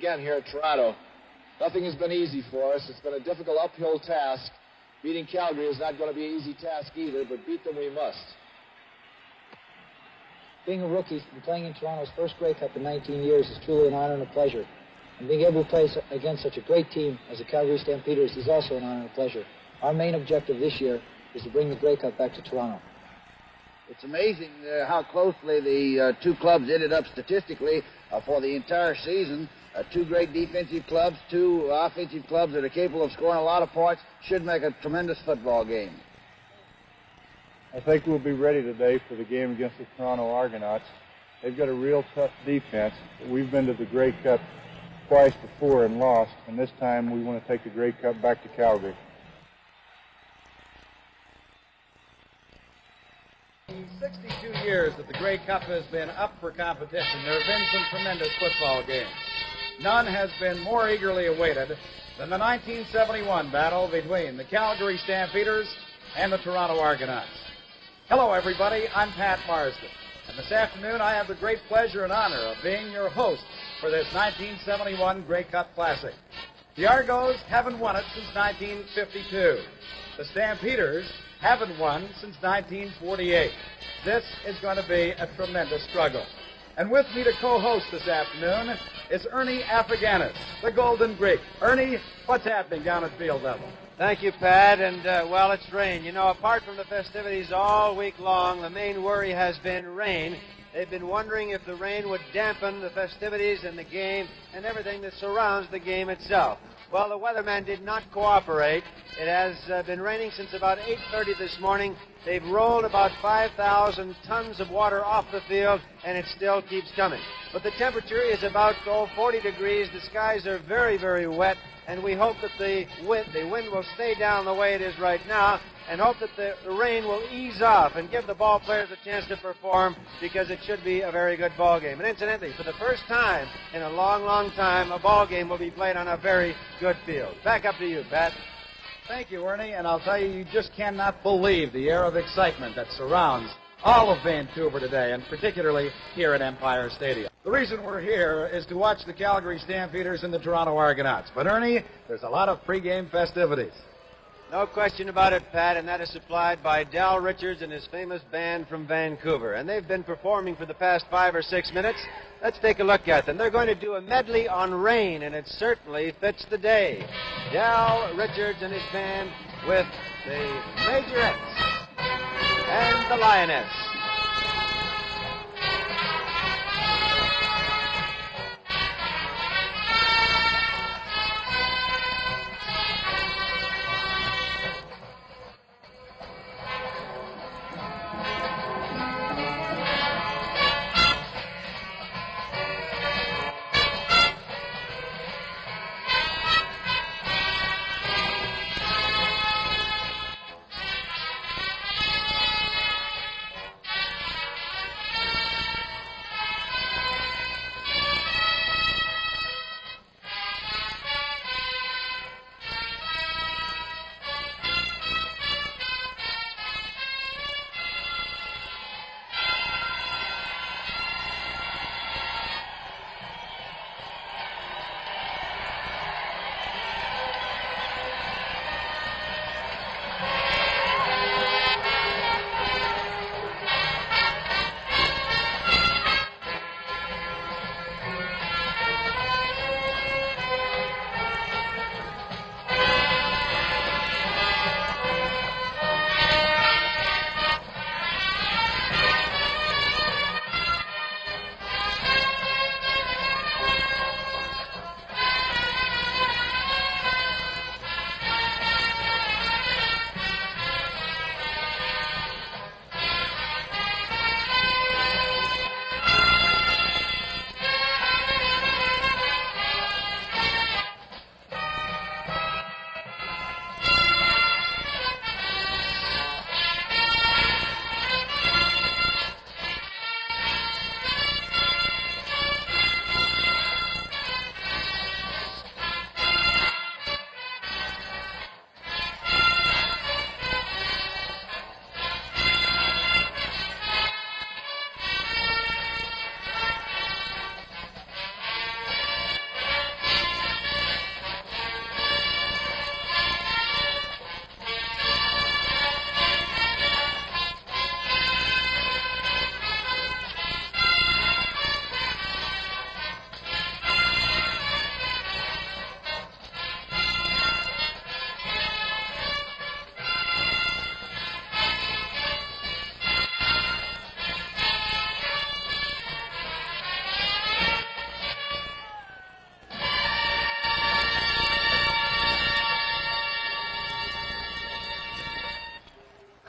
again here at Toronto. Nothing has been easy for us. It's been a difficult uphill task. Beating Calgary is not going to be an easy task either, but beat them we must. Being a rookie and playing in Toronto's first Grey Cup in 19 years is truly an honor and a pleasure. And being able to play against such a great team as the Calgary Stampeders is also an honor and a pleasure. Our main objective this year is to bring the Grey Cup back to Toronto. It's amazing how closely the two clubs ended up statistically for the entire season. Two great defensive clubs, two offensive clubs that are capable of scoring a lot of points. Should make a tremendous football game. I think we'll be ready today for the game against the Toronto Argonauts. They've got a real tough defense. We've been to the Grey Cup twice before and lost, and this time we want to take the Grey Cup back to Calgary. In 62 years that the Grey Cup has been up for competition, there have been some tremendous football games. None has been more eagerly awaited than the 1971 battle between the Calgary Stampeders and the Toronto Argonauts. Hello, everybody. I'm Pat Marsden. And this afternoon, I have the great pleasure and honor of being your host for this 1971 Grey Cup Classic. The Argos haven't won it since 1952. The Stampeders haven't won since 1948. This is going to be a tremendous struggle. And with me to co-host this afternoon is Ernie Affiganis, the Golden Greek. Ernie, what's happening down at field level? Thank you, Pat, and, well, it's rain. You know, apart from the festivities all week long, the main worry has been rain. They've been wondering if the rain would dampen the festivities and the game and everything that surrounds the game itself. Well, the weatherman did not cooperate. It has been raining since about 8:30 this morning. They've rolled about 5,000 tons of water off the field, and it still keeps coming. But the temperature is about 40 degrees. The skies are very, very wet, and we hope that the wind will stay down the way it is right now, and hope that the rain will ease off and give the ball players a chance to perform, because it should be a very good ball game. And incidentally, for the first time in a long, long time, a ball game will be played on a very good field. Back up to you, Pat. Thank you, Ernie, and I'll tell you, you just cannot believe the air of excitement that surrounds all of Vancouver today, and particularly here at Empire Stadium. The reason we're here is to watch the Calgary Stampeders and the Toronto Argonauts. But, Ernie, there's a lot of pregame festivities. No question about it, Pat, and that is supplied by Dal Richards and his famous band from Vancouver. And they've been performing for the past 5 or 6 minutes. Let's take a look at them. They're going to do a medley on rain, and it certainly fits the day. Dal Richards and his band with the Majorettes and the Lioness.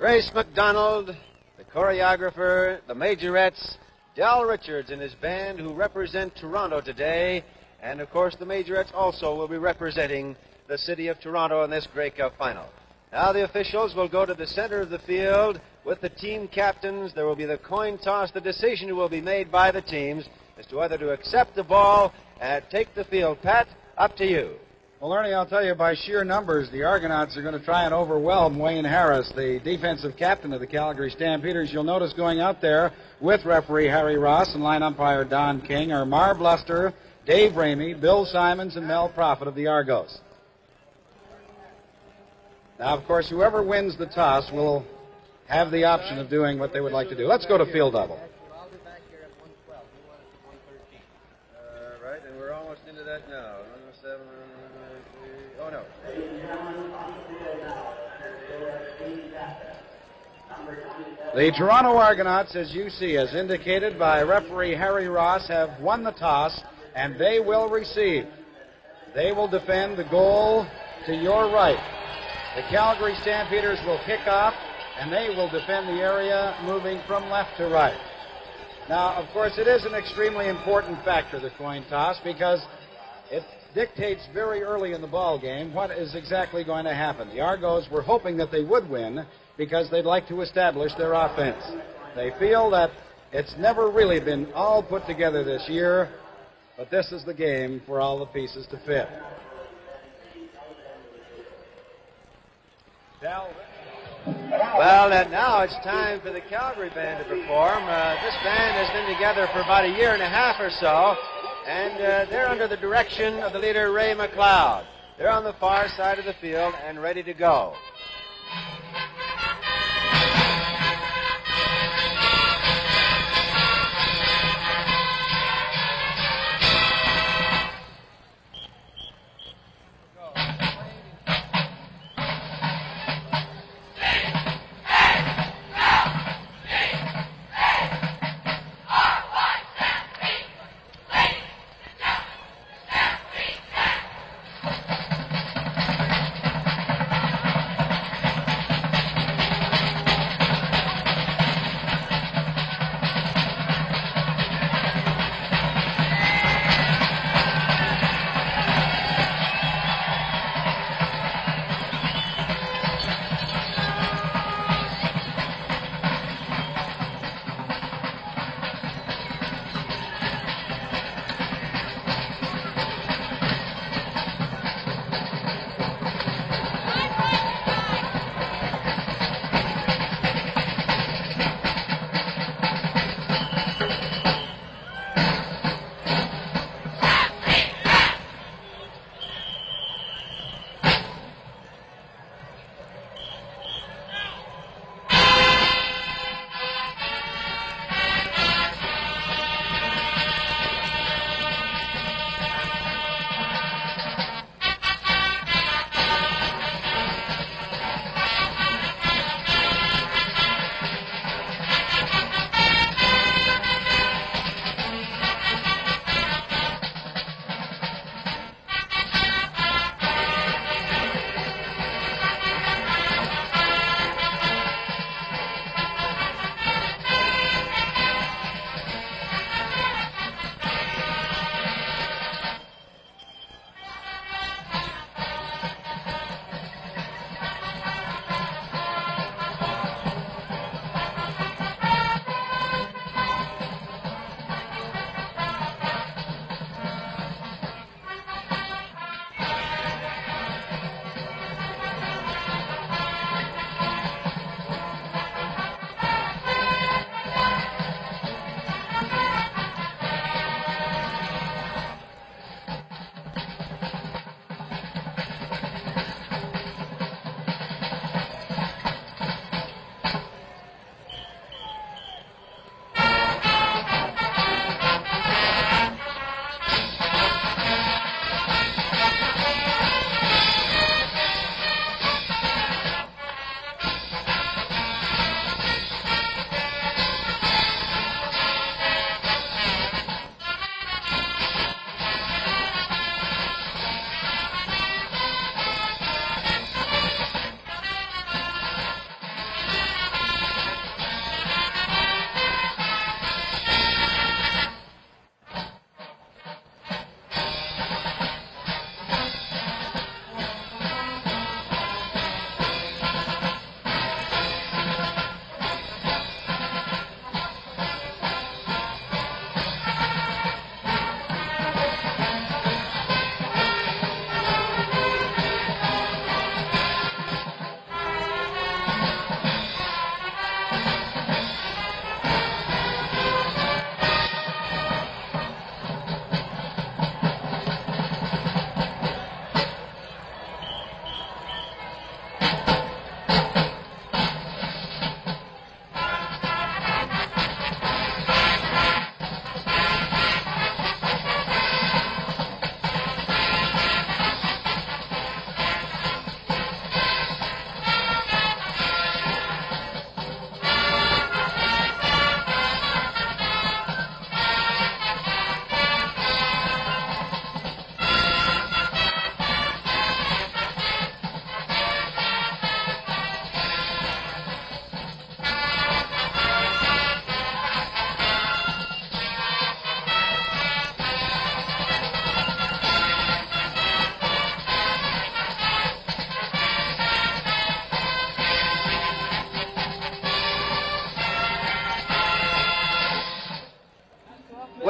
Grace McDonald, the choreographer, the majorettes, Del Richards and his band who represent Toronto today. And, of course, the majorettes also will be representing the city of Toronto in this Grey Cup final. Now the officials will go to the center of the field with the team captains. There will be the coin toss. The decision will be made by the teams as to whether to accept the ball and take the field. Pat, up to you. Well, Ernie, I'll tell you, by sheer numbers, the Argonauts are going to try and overwhelm Wayne Harris, the defensive captain of the Calgary Stampeders. You'll notice going out there with referee Harry Ross and line umpire Don King are Marv Luster, Dave Ramey, Bill Simons, and Mel Prophet of the Argos. Now, of course, whoever wins the toss will have the option of doing what they would like to do. Let's go to field double. I'll be back here at 112. You want it at 113. Right, and we're almost into that now. 107, oh, no. The Toronto Argonauts, as you see, as indicated by referee Harry Ross, have won the toss, and they will receive. They will defend the goal to your right. The Calgary Stampeders will kick off, and they will defend the area moving from left to right. Now, of course, it is an extremely important factor, the coin toss, because it dictates very early in the ball game what is exactly going to happen. The Argos were hoping that they would win because they'd like to establish their offense. They feel that it's never really been all put together this year, but this is the game for all the pieces to fit. Well, now it's time for the Calgary band to perform. This band has been together for about a year and a half or so, and they're under the direction of the leader, Ray McLeod. They're on the far side of the field and ready to go.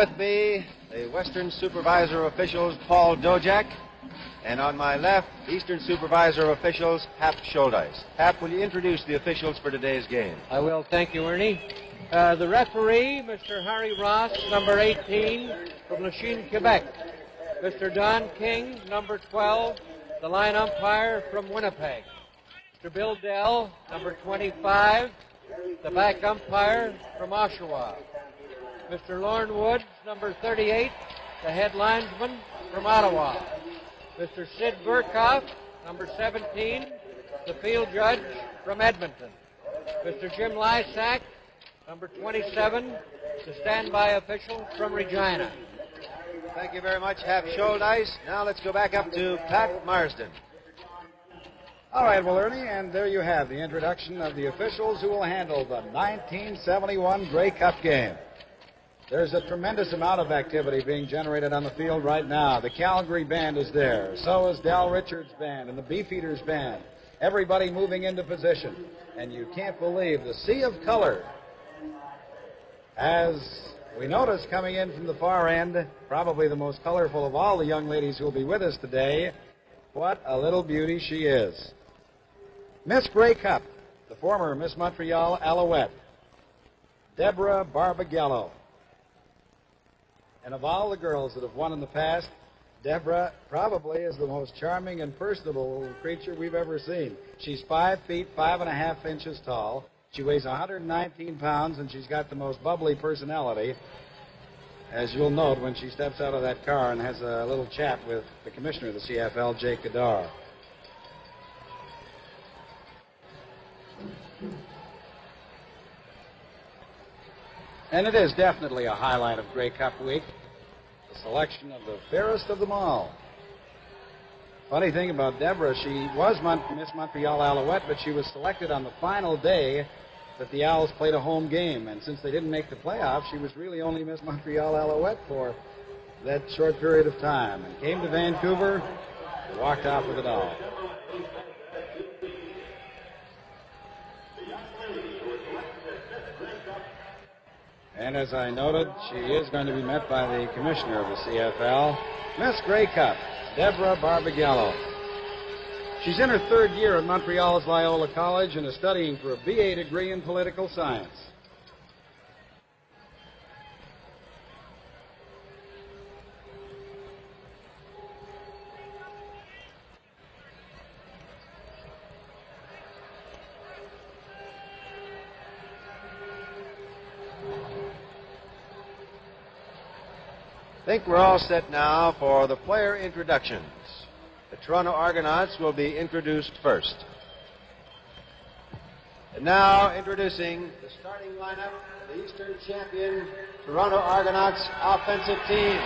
with me, the Western Supervisor of Officials, Paul Dojak, and on my left, Eastern Supervisor of Officials, Hap Schuldeis. Hap, will you introduce the officials for today's game? I will. Thank you, Ernie. The referee, Mr. Harry Ross, number 18, from Lachine, Quebec. Mr. Don King, number 12, the line umpire from Winnipeg. Mr. Bill Dell, number 25, the back umpire from Oshawa. Mr. Lorne Woods, number 38, the head linesman from Ottawa. Mr. Sid Burkhoff, number 17, the field judge from Edmonton. Mr. Jim Lysak, number 27, the standby official from Regina. Thank you very much, Hap Schuldeis. Now let's go back up to Pat Marsden. All right, well, Ernie, and there you have the introduction of the officials who will handle the 1971 Grey Cup game. There's a tremendous amount of activity being generated on the field right now. The Calgary band is there. So is Dal Richards' band and the Beefeaters' band. Everybody moving into position. And you can't believe the sea of color. As we notice coming in from the far end, probably the most colorful of all the young ladies who will be with us today, what a little beauty she is. Miss Grey Cup, the former Miss Montreal Alouette, Deborah Barbagallo. And of all the girls that have won in the past, Deborah probably is the most charming and personable creature we've ever seen. She's 5 feet, 5.5 inches tall. She weighs 119 pounds, and she's got the most bubbly personality, as you'll note when she steps out of that car and has a little chat with the commissioner of the CFL, Jake Gadar. And it is definitely a highlight of Grey Cup week, the selection of the fairest of them all. Funny thing about Deborah, she was Miss Montreal Alouette, but she was selected on the final day that the Owls played a home game. And since they didn't make the playoffs, she was really only Miss Montreal Alouette for that short period of time. And came to Vancouver and walked off with it all. And as I noted, she is going to be met by the commissioner of the CFL, Miss Grey Cup, Deborah Barbagallo. She's in her third year at Montreal's Loyola College and is studying for a BA degree in political science. I think we're all set now for the player introductions. The Toronto Argonauts will be introduced first. And now introducing the starting lineup of the Eastern champion Toronto Argonauts offensive team.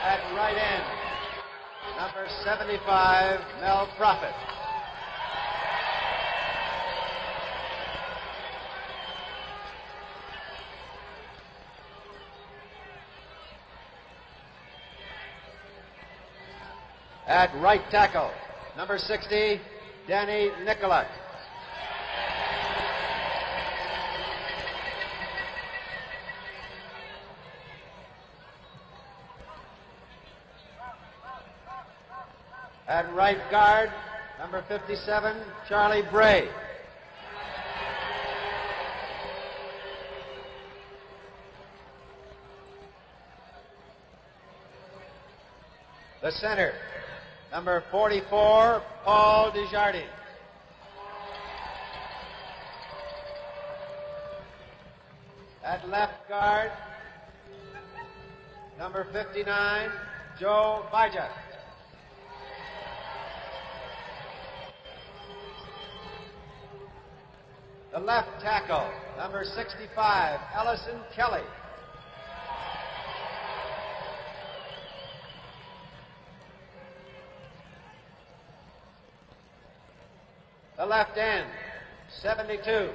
At right end, number 75, Mel Prophet. At right tackle, number 60, Danny Nicolak. At right guard, number 57, Charlie Bray. The center, number 44, Paul Desjardins. At left guard, number 59, Joe Bijak. The left tackle, number 65, Ellison Kelly. The left end, 72,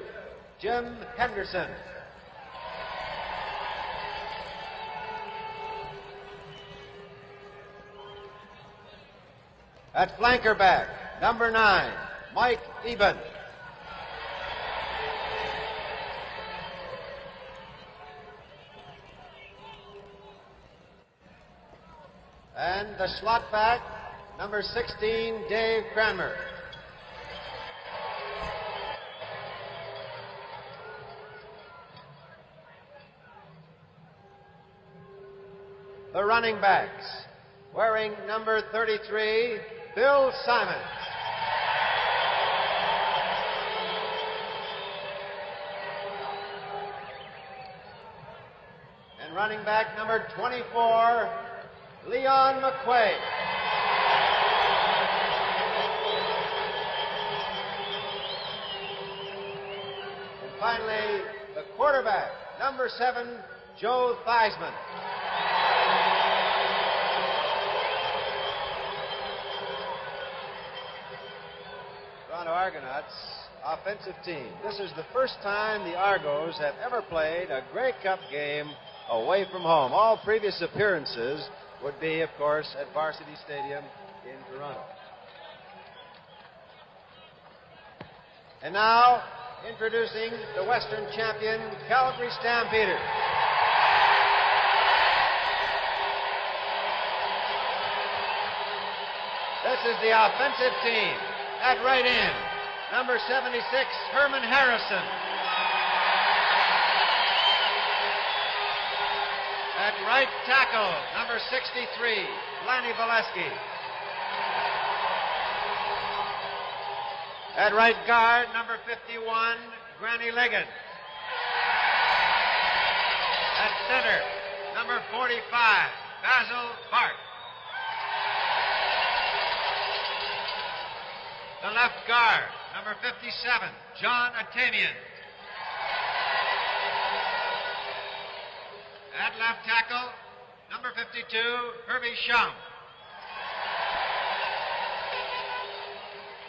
Jim Henderson. At flanker back, number 9, Mike Eben. the slot back, number 16, Dave Cranmer. The running backs, wearing number 33, Bill Simons. And running back number 24, Leon McQuaid. And finally, the quarterback, number 7, Joe Theismann. Toronto Argonauts offensive team. This is the first time the Argos have ever played a Grey Cup game away from home. All previous appearances would be, of course, at Varsity Stadium in Toronto. And now, introducing the Western champion, Calgary Stampeders. This is the offensive team. At right end, number 76, Herman Harrison. At right tackle, number 63, Lanny Valesky. At right guard, number 51, Granny Liggett. At center, number 45, Basil Bart. The left guard, number 57, John Atamian. At left tackle, number 52, Herbie Shum.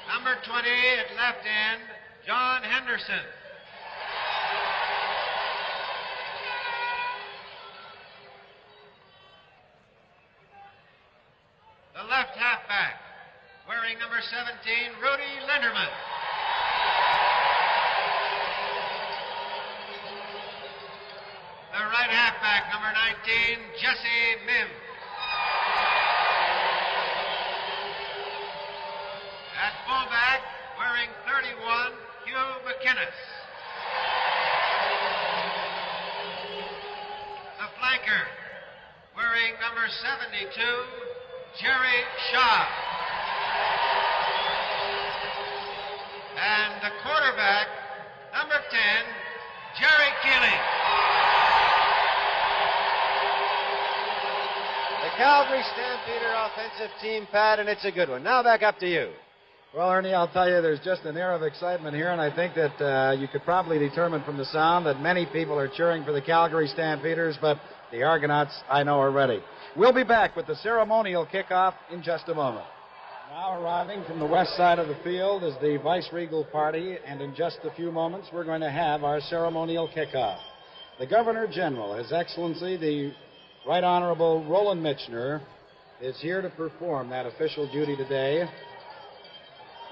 Number 20 at left end, John Henderson. The left halfback, wearing number 17, Rudy Linderman. The right halfback, number 19, Jesse Mims. At fullback, wearing 31, Hugh McInnes. The flanker, wearing number 72, Jerry Shaw. And the quarterback, number 10, Jerry Keeling. The Calgary Stampeder offensive team, Pat, and it's a good one. Now back up to you. Well, Ernie, I'll tell you, there's just an air of excitement here, and I think that you could probably determine from the sound that many people are cheering for the Calgary Stampeders, but the Argonauts, I know, are ready. We'll be back with the ceremonial kickoff in just a moment. Now arriving from the west side of the field is the Vice-Regal party, and in just a few moments we're going to have our ceremonial kickoff. The Governor General, His Excellency, the Right Honorable Roland Michener, is here to perform that official duty today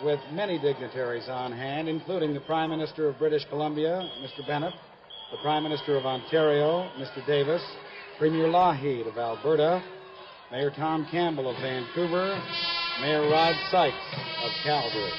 with many dignitaries on hand, including the Prime Minister of British Columbia, Mr. Bennett, the Prime Minister of Ontario, Mr. Davis, Premier Lougheed of Alberta, Mayor Tom Campbell of Vancouver, Mayor Rod Sykes of Calgary.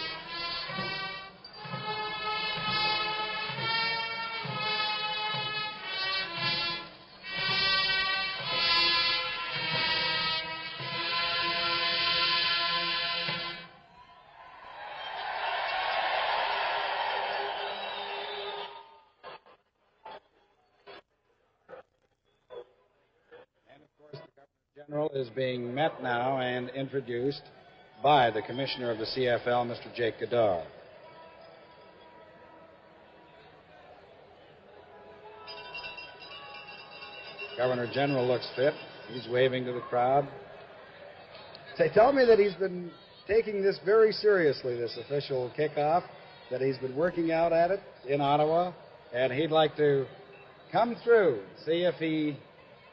And of course, the Governor General is being met now and introduced by the Commissioner of the CFL, Mr. Jake Goddard. Governor General looks fit. He's waving to the crowd. They tell me that he's been taking this very seriously, this official kickoff, that he's been working out at it in Ottawa, and he'd like to come through, see if he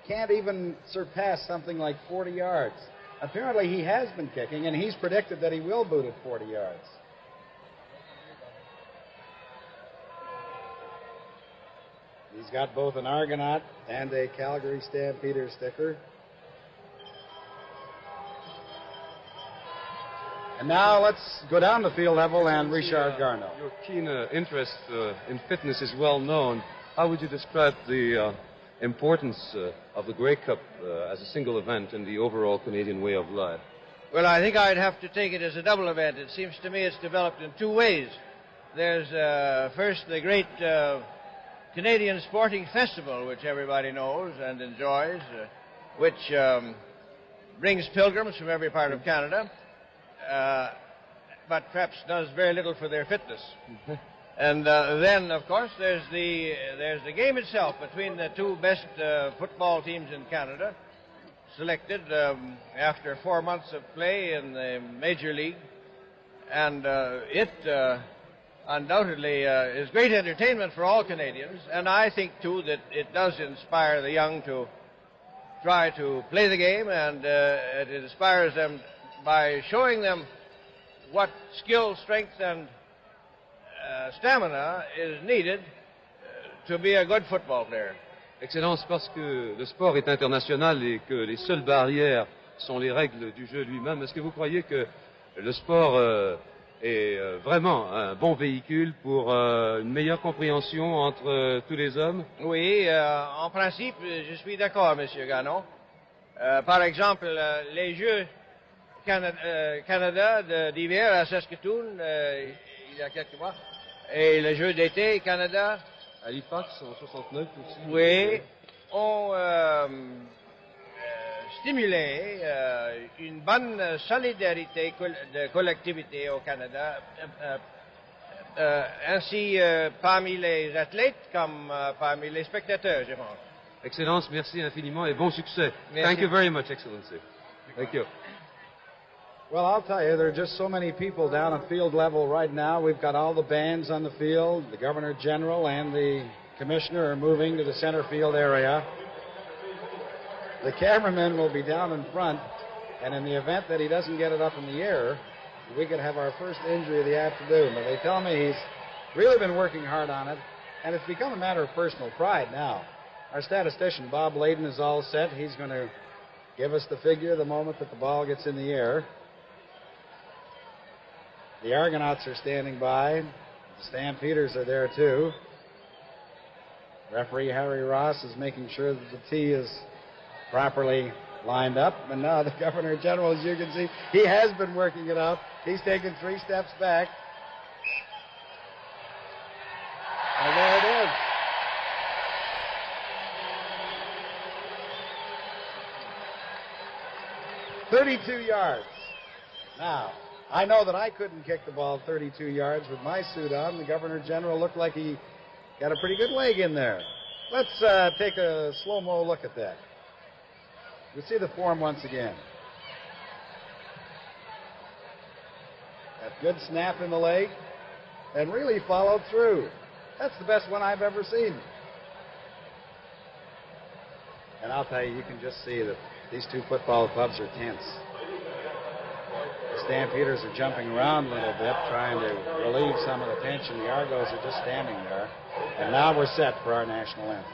can't even surpass something like 40 yards. Apparently he has been kicking, and he's predicted that he will boot at 40 yards. He's got both an Argonaut and a Calgary Stampeder sticker. And now let's go down to field level and Richard Garneau. Your keen interest in fitness is well known. How would you describe the importance of the Grey Cup as a single event in the overall Canadian way of life? Well, I think I'd have to take it as a double event. It seems to me it's developed in two ways. There's first the great Canadian Sporting Festival, which everybody knows and enjoys, which brings pilgrims from every part of Canada, but perhaps does very little for their fitness. And then, of course, there's the game itself between the two best football teams in Canada, selected after 4 months of play in the Major League. And it undoubtedly is great entertainment for all Canadians. And I think, too, that it does inspire the young to try to play the game, and it inspires them by showing them what skill, strength, and stamina is needed to be a good football player. Excellence, parce que le sport est international et que les seules barrières sont les règles du jeu lui-même. Est-ce que vous croyez que le sport est vraiment un bon véhicule pour une meilleure compréhension entre tous les hommes? Oui, en principe, je suis d'accord, Monsieur Gano. Par exemple, les Jeux Canada d'hiver à Saskatoon, il y a quelques mois, et les Jeux d'été Canada. Halifax en 69 aussi. Oui, ont stimulé une bonne solidarité de collectivité au Canada, ainsi parmi les athlètes comme parmi les spectateurs, je pense. Excellence, merci infiniment et bon succès. Merci. Thank you very much, Excellency. Thank you. Well, I'll tell you, there are just so many people down at field level right now. We've got all the bands on the field. The Governor General and the Commissioner are moving to the center field area. The cameraman will be down in front, and in the event that he doesn't get it up in the air, we could have our first injury of the afternoon. But they tell me he's really been working hard on it, and it's become a matter of personal pride now. Our statistician, Bob Layden, is all set. He's going to give us the figure the moment that the ball gets in the air. The Argonauts are standing by. The Stampeders are there, too. Referee Harry Ross is making sure that the tee is properly lined up. And now the Governor General, as you can see, he has been working it out. He's taken 3 steps back. And there it is. "32 yards. Now, I know that I couldn't kick the ball 32 yards with my suit on. The Governor General looked like he got a pretty good leg in there. Let's take a slow-mo look at that. You see the form once again. That good snap in the leg and really followed through. That's the best one I've ever seen. And I'll tell you, you can just see that these two football clubs are tense. The Stampeders are jumping around a little bit, trying to relieve some of the tension. The Argos are just standing there. And now we're set for our national anthem.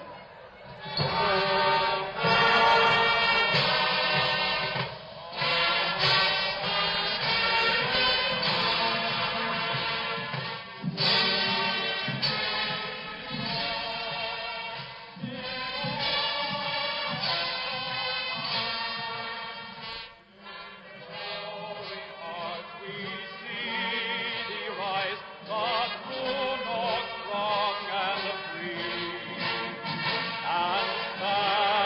And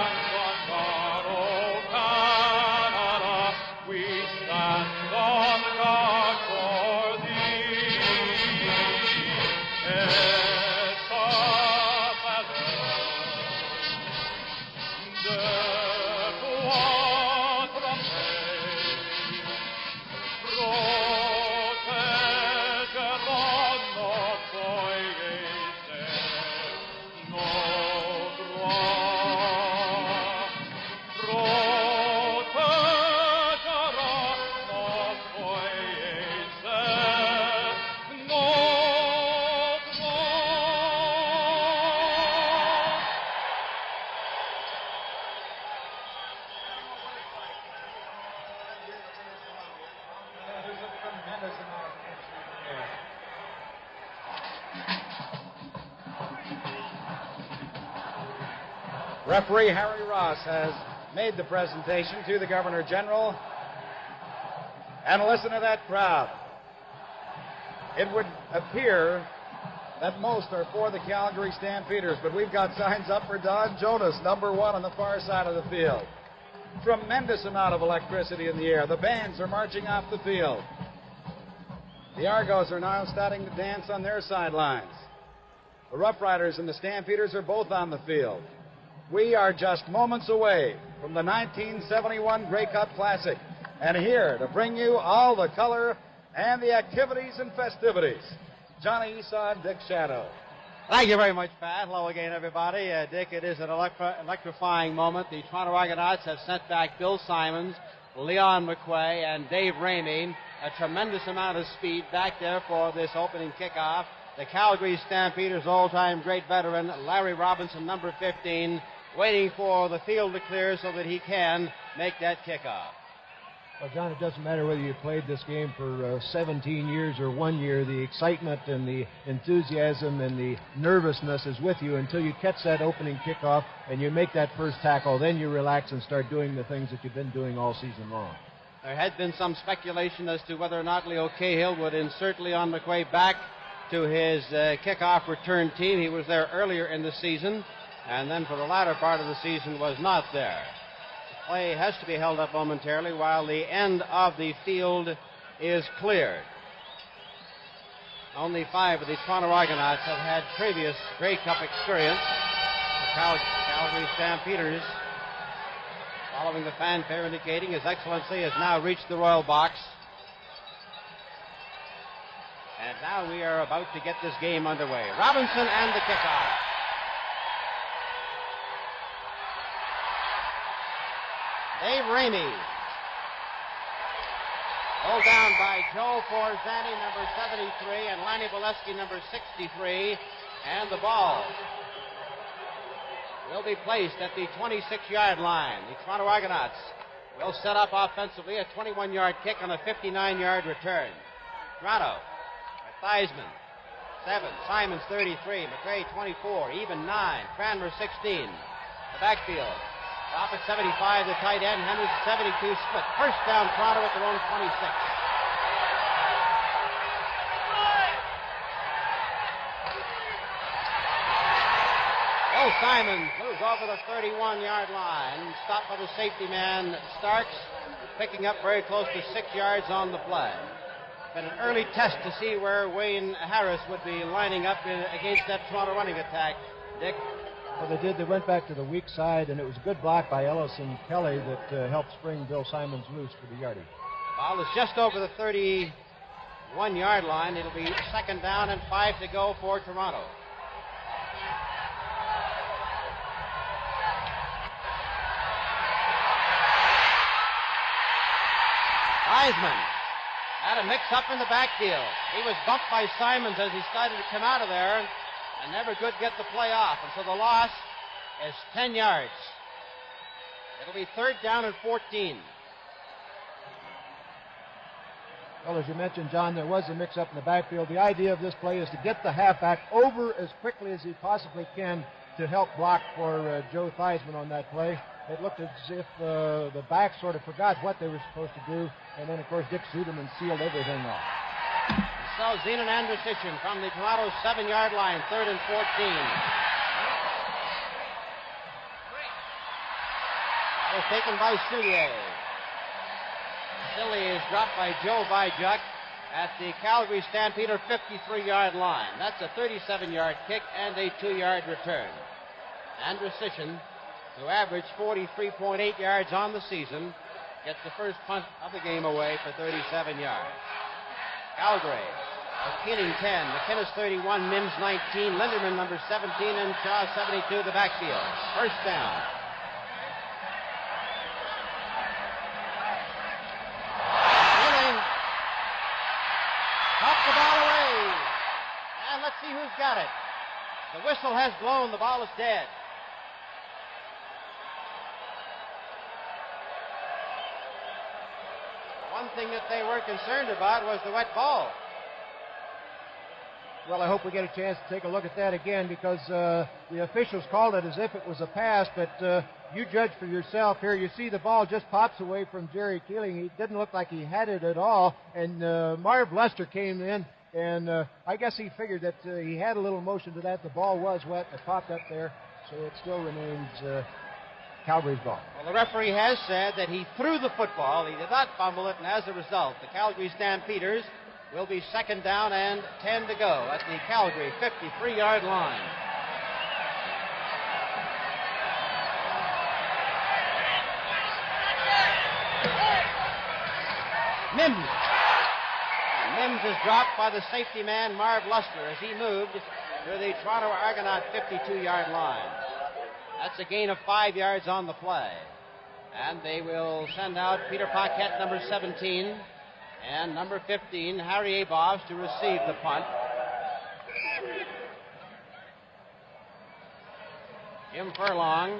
tremendous amount of tension in the air. Referee Harry Ross has made the presentation to the Governor General. And listen to that crowd. It would appear that most are for the Calgary Stampeders, but we've got signs up for Don Jonas, number 1 on the far side of the field. Tremendous amount of electricity in the air. The bands are marching off the field. The Argos are now starting to dance on their sidelines. The Rough Riders and the Stampeders are both on the field. We are just moments away from the 1971 Grey Cup Classic, and here to bring you all the color and the activities and festivities, Johnny Esau and Dick Shadow. Thank you very much, Pat. Hello again, everybody. Dick, it is an electrifying moment. The Toronto Argonauts have sent back Bill Simons, Leon McQuay, and Dave Ramey. A tremendous amount of speed back there for this opening kickoff. The Calgary Stampeders' all-time great veteran, Larry Robinson, number 15, waiting for the field to clear so that he can make that kickoff. Well, John, it doesn't matter whether you played this game for 17 years or 1 year. The excitement and the enthusiasm and the nervousness is with you until you catch that opening kickoff and you make that first tackle. Then you relax and start doing the things that you've been doing all season long. There had been some speculation as to whether or not Leo Cahill would insert Leon McQuay back to his kickoff return team. He was there earlier in the season, and then for the latter part of the season was not there. The play has to be held up momentarily while the end of the field is cleared. Only 5 of the Toronto Argonauts have had previous Grey Cup experience. The Calgary Stampeders, following the fanfare indicating His Excellency has now reached the royal box. And now we are about to get this game underway. Robinson and the kickoff. Dave Ramey. Pulled down by Joe Forzani, number 73, and Lanny Bolesky, number 63. And the ball will be placed at the 26-yard line. The Toronto Argonauts will set up offensively a 21-yard kick on a 59-yard return. Toronto. Theismann, 7. Simons, 33. McRae, 24. Even 9. Cranmer, 16. The backfield. Top at 75, the tight end. Henderson, 72. Split. First down, Toronto at their own 26. Bill Simons moves over the 31-yard line. Stopped by the safety man, Starks, picking up very close to 6 yards on the play. Been an early test to see where Wayne Harris would be lining up against that Toronto running attack. Dick? Well, they did. They went back to the weak side, and it was a good block by Ellis and Kelly that helped spring Bill Simons loose for the yardage. Ball is just over the 31-yard line. It'll be second down and 5 to go for Toronto. Theismann had a mix-up in the backfield. He was bumped by Simons as he started to come out of there and never could get the play off. And so the loss is 10 yards. It'll be third down and 14. Well, as you mentioned, John, there was a mix-up in the backfield. The idea of this play is to get the halfback over as quickly as he possibly can to help block for Joe Theismann on that play. It looked as if the back sort of forgot what they were supposed to do, and then, of course, Dick Zuderman sealed everything off. So Zenon Andrusichin from the Toronto 7-yard line, third and 14. That was taken by Soulier. Silly is dropped by Joe Vyjuk at the Calgary Stampeder 53-yard line. That's a 37-yard kick and a 2-yard return. Andrusichin, who averaged 43.8 yards on the season, gets the first punt of the game away for 37 yards. Calgary, Keeling 10, McInnes 31, Mims 19, Linderman number 17, and Shaw 72, the backfield. First down. Keeling popped the ball away. And let's see who's got it. The whistle has blown. The ball is dead. one thing that they were concerned about was the wet ball. Well, I hope we get a chance to take a look at that again, because the officials called it as if it was a pass, but you judge for yourself here. You see the ball just pops away from Jerry Keeling. He didn't look like he had it at all, and Marv Lester came in, and I guess he figured that he had a little motion to that. The ball was wet. It popped up there, so it still remains Calgary's ball. Well, the referee has said that he threw the football. He did not fumble it, and as a result, the Calgary Stampeders will be second down and 10 to go at the Calgary 53-yard line. Mims is dropped by the safety man, Marv Luster, as he moved to the Toronto Argonaut 52-yard line. That's a gain of 5 yards on the play. And they will send out Peter Paquette, number 17, and number 15, Harry Abovs, to receive the punt. Jim Furlong.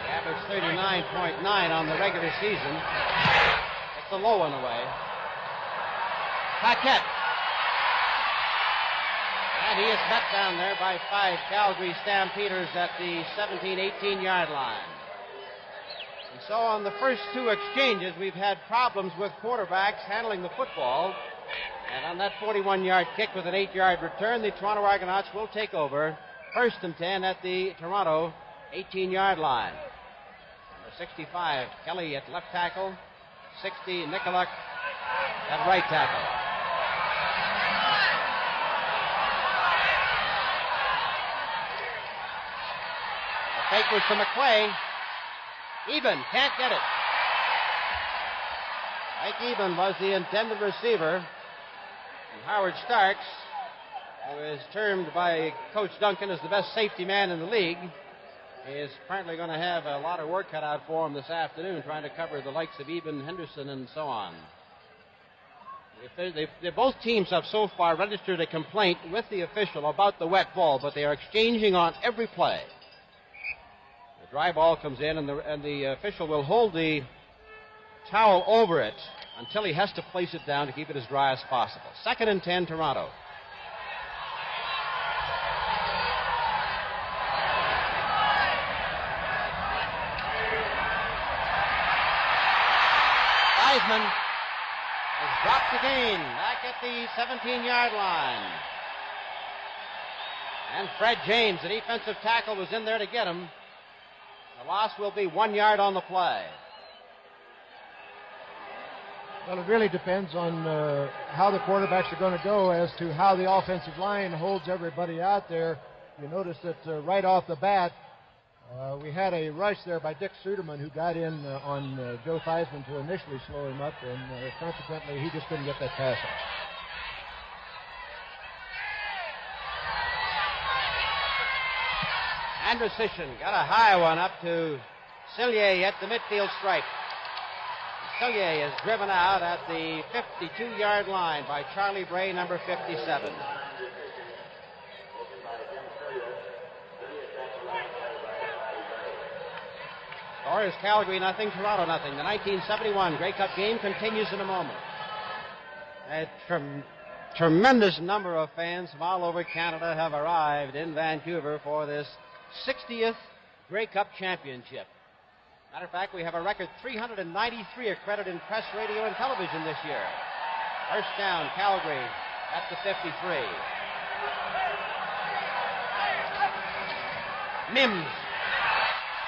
He averaged 39.9 on the regular season. It's a low one away. Paquette. And he is met down there by 5 Calgary Stampeders at the 17, 18-yard line. And so on the first 2 exchanges, we've had problems with quarterbacks handling the football. And on that 41-yard kick with an 8-yard return, the Toronto Argonauts will take over. 1st and 10 at the Toronto 18-yard line. Number 65, Kelly at left tackle. 60, Nicolak at right tackle. Fake was to McClay. Eben can't get it. Mike Eben was the intended receiver. And Howard Starks, who is termed by Coach Duncan as the best safety man in the league, is apparently going to have a lot of work cut out for him this afternoon, trying to cover the likes of Eben, Henderson, and so on. Both teams have so far registered a complaint with the official about the wet ball, but they are exchanging on every play. Dry ball comes in, and the official will hold the towel over it until he has to place it down to keep it as dry as possible. 2nd and 10, Toronto. Theismann has dropped again back at the 17-yard line. And Fred James, the defensive tackle, was in there to get him. The loss will be 1 yard on the play. Well, it really depends on how the quarterbacks are going to go as to how the offensive line holds everybody out there. You notice that right off the bat, we had a rush there by Dick Suderman, who got in on Joe Theismann to initially slow him up, and consequently he just couldn't get that pass off. Andrusician got a high one up to Cillier at the midfield stripe. Cillier is driven out at the 52-yard line by Charlie Bray, number 57. Score is Calgary nothing, Toronto nothing. The 1971 Grey Cup game continues in a moment. A tremendous number of fans from all over Canada have arrived in Vancouver for this 60th Grey Cup championship. Matter of fact, we have a record 393 accredited in press, radio, and television this year. 1st down, Calgary at the 53. Mims.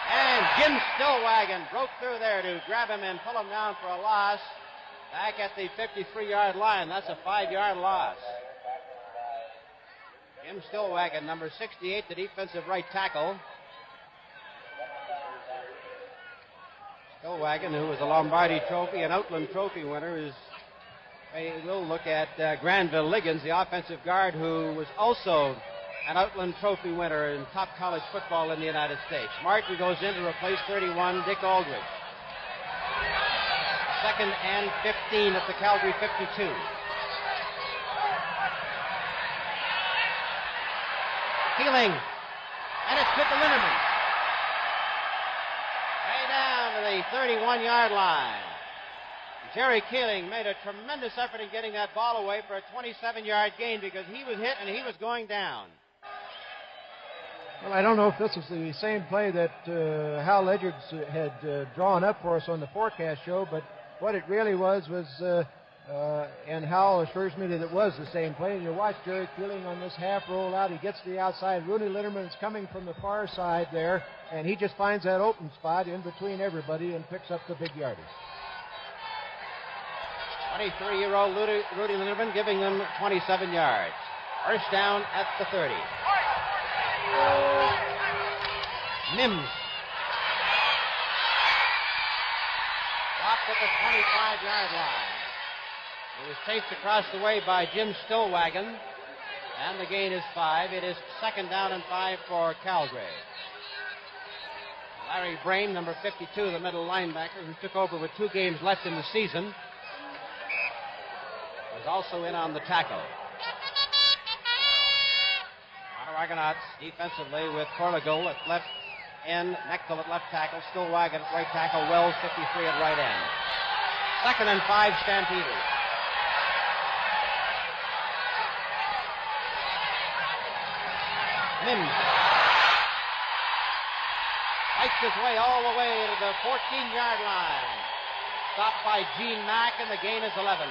And Jim Stillwagon broke through there to grab him and pull him down for a loss. Back at the 53-yard line. That's a 5-yard loss. Jim Stillwagon, number 68, the defensive right tackle. Stillwagon, who was a Lombardi Trophy and Outland Trophy winner, we'll look at Granville Liggins, the offensive guard, who was also an Outland Trophy winner in top college football in the United States. Martin goes in to replace 31, Dick Aldridge. 2nd and 15 at the Calgary 52. Keeling. And it's good to Linderman. Way down to the 31-yard line. Jerry Keeling made a tremendous effort in getting that ball away for a 27-yard gain because he was hit and he was going down. Well, I don't know if this was the same play that Hal Ledgerds had drawn up for us on the forecast show, but what it really was, and Hal assures me that it was the same play. And you watch Jerry Keeling on this half roll out. He gets to the outside. Rooney Linderman is coming from the far side there, and he just finds that open spot in between everybody and picks up the big yardage. 23-year-old Rudy Linderman giving them 27 yards. First down at the 30. Mims. Blocked at the 25-yard line. He was chased across the way by Jim Stillwagon, and the gain is 5. It is second down and 5 for Calgary. Larry Brame, number 52, the middle linebacker, who took over with 2 games left in the season, was also in on the tackle. Argonauts defensively with Porligal at left end, Mechtel at left tackle, Stillwagon at right tackle, Wells 53 at right end. Second and 5, Stampeders. Mims fights his way all the way to the 14-yard line. Stopped by Gene Mack, and the gain is 11.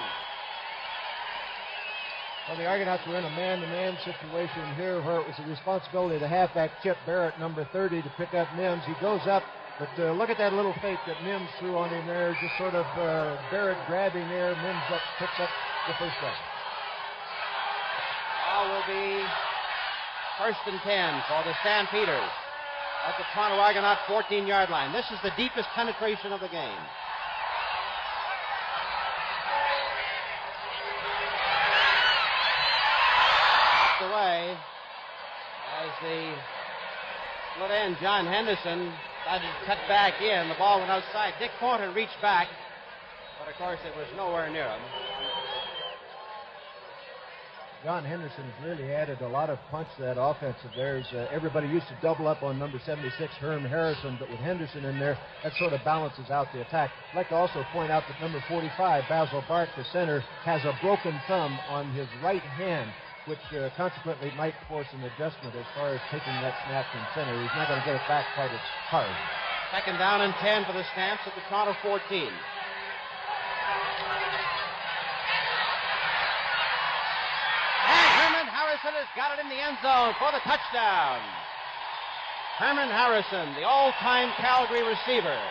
Well, the Argonauts were in a man-to-man situation here where it was the responsibility of the halfback Chip Barrett, number 30, to pick up Mims. He goes up, but look at that little fake that Mims threw on him there, just sort of Barrett grabbing there. Mims picks up the first down. Ball will be first and 10 for the Stampeders at the Toronto Argonaut 14-yard line. This is the deepest penetration of the game. Away as the split end, John Henderson, decided to cut back in. The ball went outside. Dick Thornton reached back, but of course it was nowhere near him. John Henderson has really added a lot of punch to that offense of theirs. Everybody used to double up on number 76, Herm Harrison, but with Henderson in there, that sort of balances out the attack. I'd like to also point out that number 45, Basil Bark, the center, has a broken thumb on his right hand, which consequently might force an adjustment as far as taking that snap from center. He's not going to get it back quite as hard. Second down and 10 for the Stamps at the Toronto 14. And Herman Harrison has got it in the end zone for the touchdown. Herman Harrison, the all-time Calgary receiver,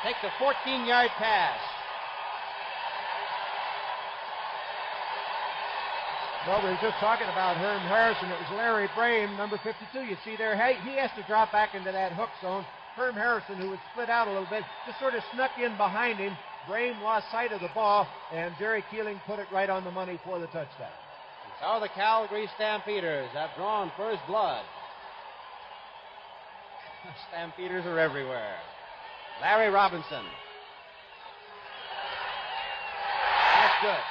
takes a 14-yard pass. Well, we were just talking about Herm Harrison. It was Larry Brame, number 52. You see there, he has to drop back into that hook zone. Herm Harrison, who was split out a little bit, just sort of snuck in behind him. Brame lost sight of the ball, and Jerry Keeling put it right on the money for the touchdown. So the Calgary Stampeders have drawn first blood. The Stampeders are everywhere. Larry Robinson. That's good.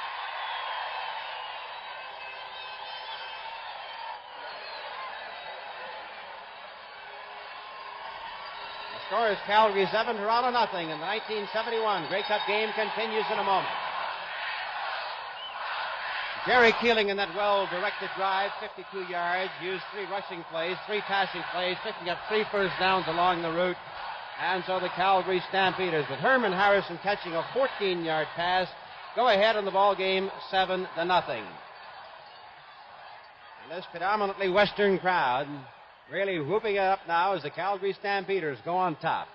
Score is Calgary 7, Toronto nothing, and the 1971 Grey Cup game continues in a moment. Jerry Keeling in that well-directed drive, 52 yards, used 3 rushing plays, 3 passing plays, picking up 3 first downs along the route. And so the Calgary Stampeders, with Herman Harrison catching a 14-yard pass, go ahead in the ball game 7-0. And this predominantly Western crowd really whooping it up now as the Calgary Stampeders go on top.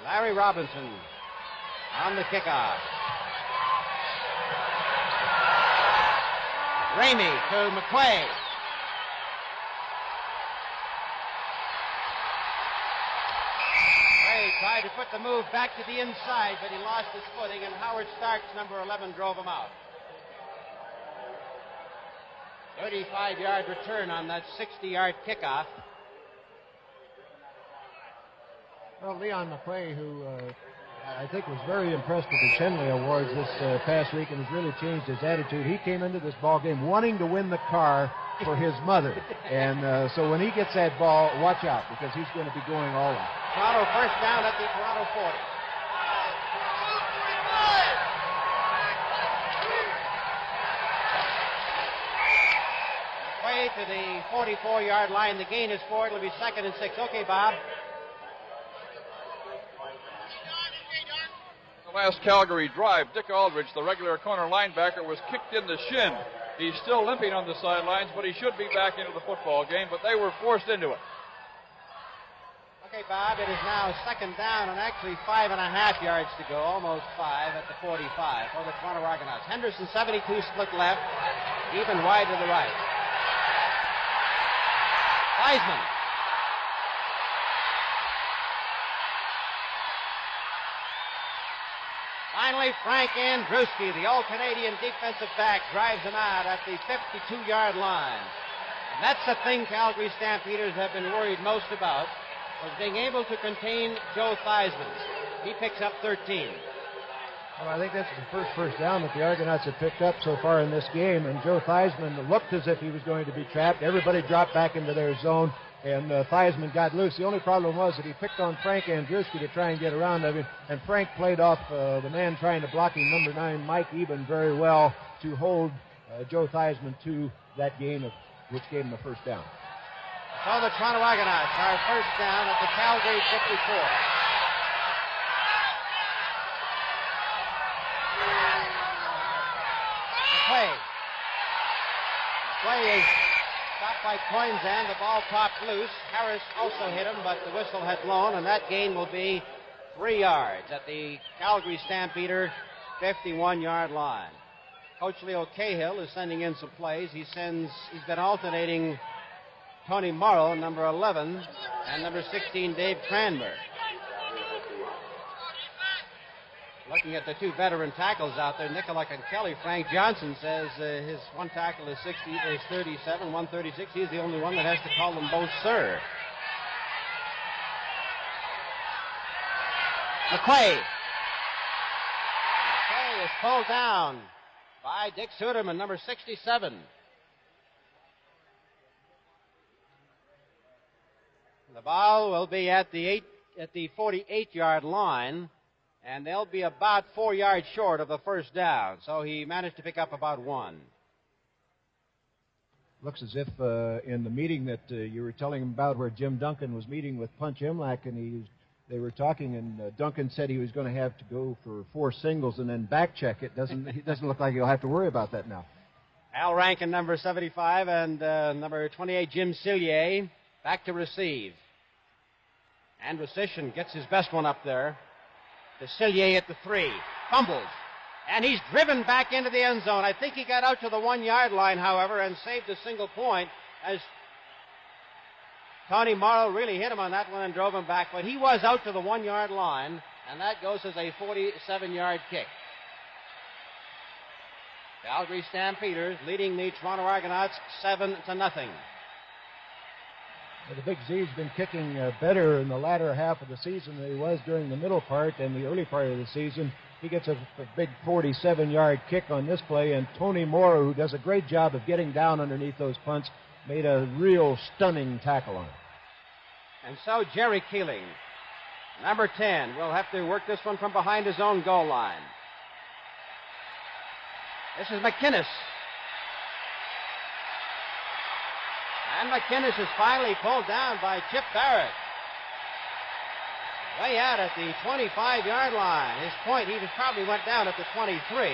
Larry Robinson on the kickoff. Ramey to McQuay. McQuay tried to put the move back to the inside, but he lost his footing, and Howard Starks, number 11, drove him out. 35-yard return on that 60-yard kickoff. Well, Leon McQuay, who I think was very impressed with the Chenley Awards this past week and has really changed his attitude. He came into this ball game wanting to win the car for his mother. And so when he gets that ball, watch out, because he's going to be going all out. Toronto first down at the Toronto 40. Way to the 44-yard line. The gain is 4. It'll be 2nd and 6. Okay, Bob. The last Calgary drive, Dick Aldridge, the regular corner linebacker, was kicked in the shin. He's still limping on the sidelines, but he should be back into the football game, but they were forced into it. Okay, Bob, it is now 2nd down and actually 5.5 yards to go, almost 5 at the 45 for the Toronto Argonauts. Henderson, 72, split left, even wide to the right. Wiseman. Finally, Frank Andruski, the All-Canadian defensive back, drives him out at the 52-yard line. And that's the thing Calgary Stampeders have been worried most about, was being able to contain Joe Theismann. He picks up 13. Well, I think that's the first down that the Argonauts have picked up so far in this game, and Joe Theismann looked as if he was going to be trapped. Everybody dropped back into their zone, and Theismann got loose. The only problem was that he picked on Frank Andruski to try and get around him, and Frank played off the man trying to block him, number 9, Mike Eben, very well to hold Joe Theismann to that gain, which gave him the first down. So the Toronto Argonauts are first down at the Calgary 54. Play is stopped by Coinzan. The ball popped loose. Harris also hit him, but the whistle had blown, and that gain will be 3 yards at the Calgary Stampeder 51-yard line. Coach Leo Cahill is sending in some plays. He's been alternating Tony Morrow, number 11, and number 16, Dave Cranmer. Looking at the two veteran tackles out there, Nicolak and Kelly, Frank Johnson says his one tackle is 37, 136. He's the only one that has to call them both sir. McQuay. McQuay is pulled down by Dick Suderman, number 67. The ball will be at the 48-yard line, and they'll be about 4 yards short of the first down. So he managed to pick up about 1. Looks as if in the meeting that you were telling him about, where Jim Duncan was meeting with Punch Imlach, and they were talking, and Duncan said he was going to have to go for 4 singles and then back check. It doesn't look like he'll have to worry about that now. Al Rankin, number 75, and number 28, Jim Cillier, back to receive. And Rescission gets his best one up there. To Cillier at the 3. Fumbles. And he's driven back into the end zone. I think he got out to the 1-yard line, however, and saved a single point, as Tony Morrow really hit him on that one and drove him back. But he was out to the 1-yard line, and that goes as a 47-yard kick. Calgary Stampeders leading the Toronto Argonauts 7-0. The Big Z's been kicking better in the latter half of the season than he was during the middle part and the early part of the season. He gets a big 47-yard kick on this play, and Tony Morrow, who does a great job of getting down underneath those punts, made a real stunning tackle on it. And so Jerry Keeling, number 10, will have to work this one from behind his own goal line. This is McInnes. And McInnes is finally pulled down by Chip Barrett. Way out at the 25-yard line. His point, he probably went down at the 23.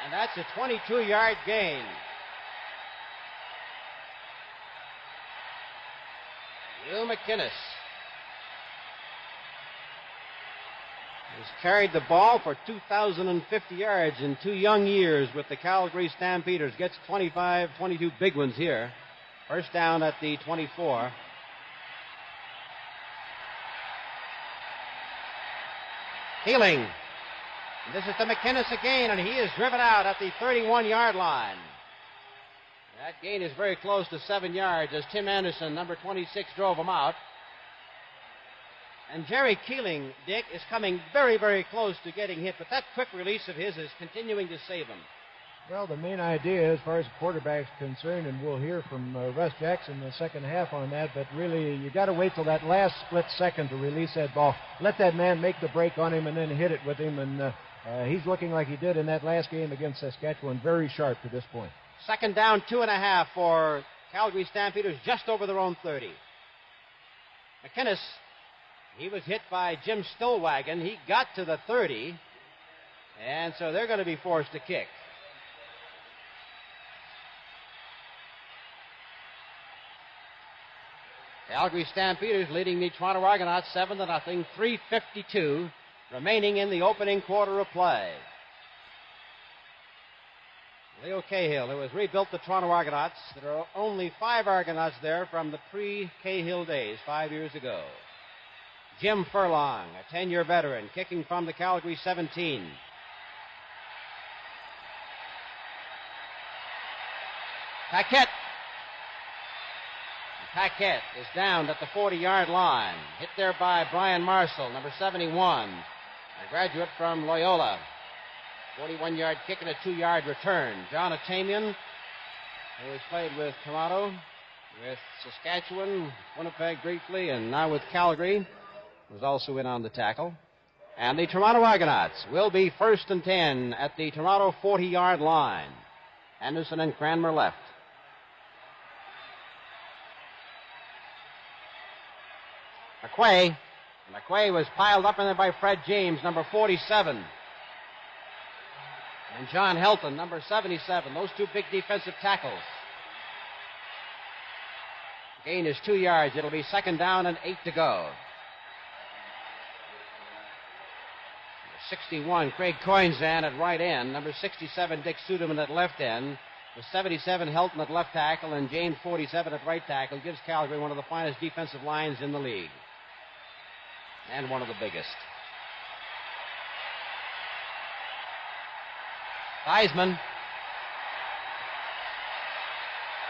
And that's a 22-yard gain. Hugh McInnes has carried the ball for 2,050 yards in 2 young years with the Calgary Stampeders. Gets 22 big ones here. First down at the 24. Keeling. This is to McInnes again, and he is driven out at the 31-yard line. That gain is very close to 7 yards as Tim Anderson, number 26, drove him out. And Jerry Keeling, Dick, is coming very, very close to getting hit, but that quick release of his is continuing to save him. Well, the main idea as far as the quarterback's concerned, and we'll hear from Russ Jackson in the second half on that, but really you got to wait till that last split second to release that ball. Let that man make the break on him and then hit it with him, and he's looking like he did in that last game against Saskatchewan, very sharp to this point. Second down, 2.5 for Calgary Stampeders, just over their own 30. McInnes, he was hit by Jim Stillwagon. He got to the 30, and so they're going to be forced to kick. Calgary Stampeders leading the Toronto Argonauts 7-0, 3:52 remaining in the opening quarter of play. Leo Cahill, who has rebuilt the Toronto Argonauts. There are only 5 Argonauts there from the pre-Cahill days 5 years ago. Jim Furlong, a 10-year veteran, kicking from the Calgary 17. Paquette is down at the 40-yard line. Hit there by Brian Marshall, number 71, a graduate from Loyola. 41-yard kick and a 2-yard return. John Atamian, who has played with Toronto, with Saskatchewan, Winnipeg briefly, and now with Calgary, was also in on the tackle. And the Toronto Argonauts will be 1st and 10 at the Toronto 40-yard line. Anderson and Cranmer left. McQuay was piled up in there by Fred James, number 47. And John Helton, number 77. Those 2 big defensive tackles. Gain is 2 yards. It'll be 2nd down and 8 to go. Number 61, Craig Coinzan at right end. Number 67, Dick Suderman at left end. With 77, Helton at left tackle, and James 47 at right tackle. Gives Calgary one of the finest defensive lines in the league. And one of the biggest. Theismann.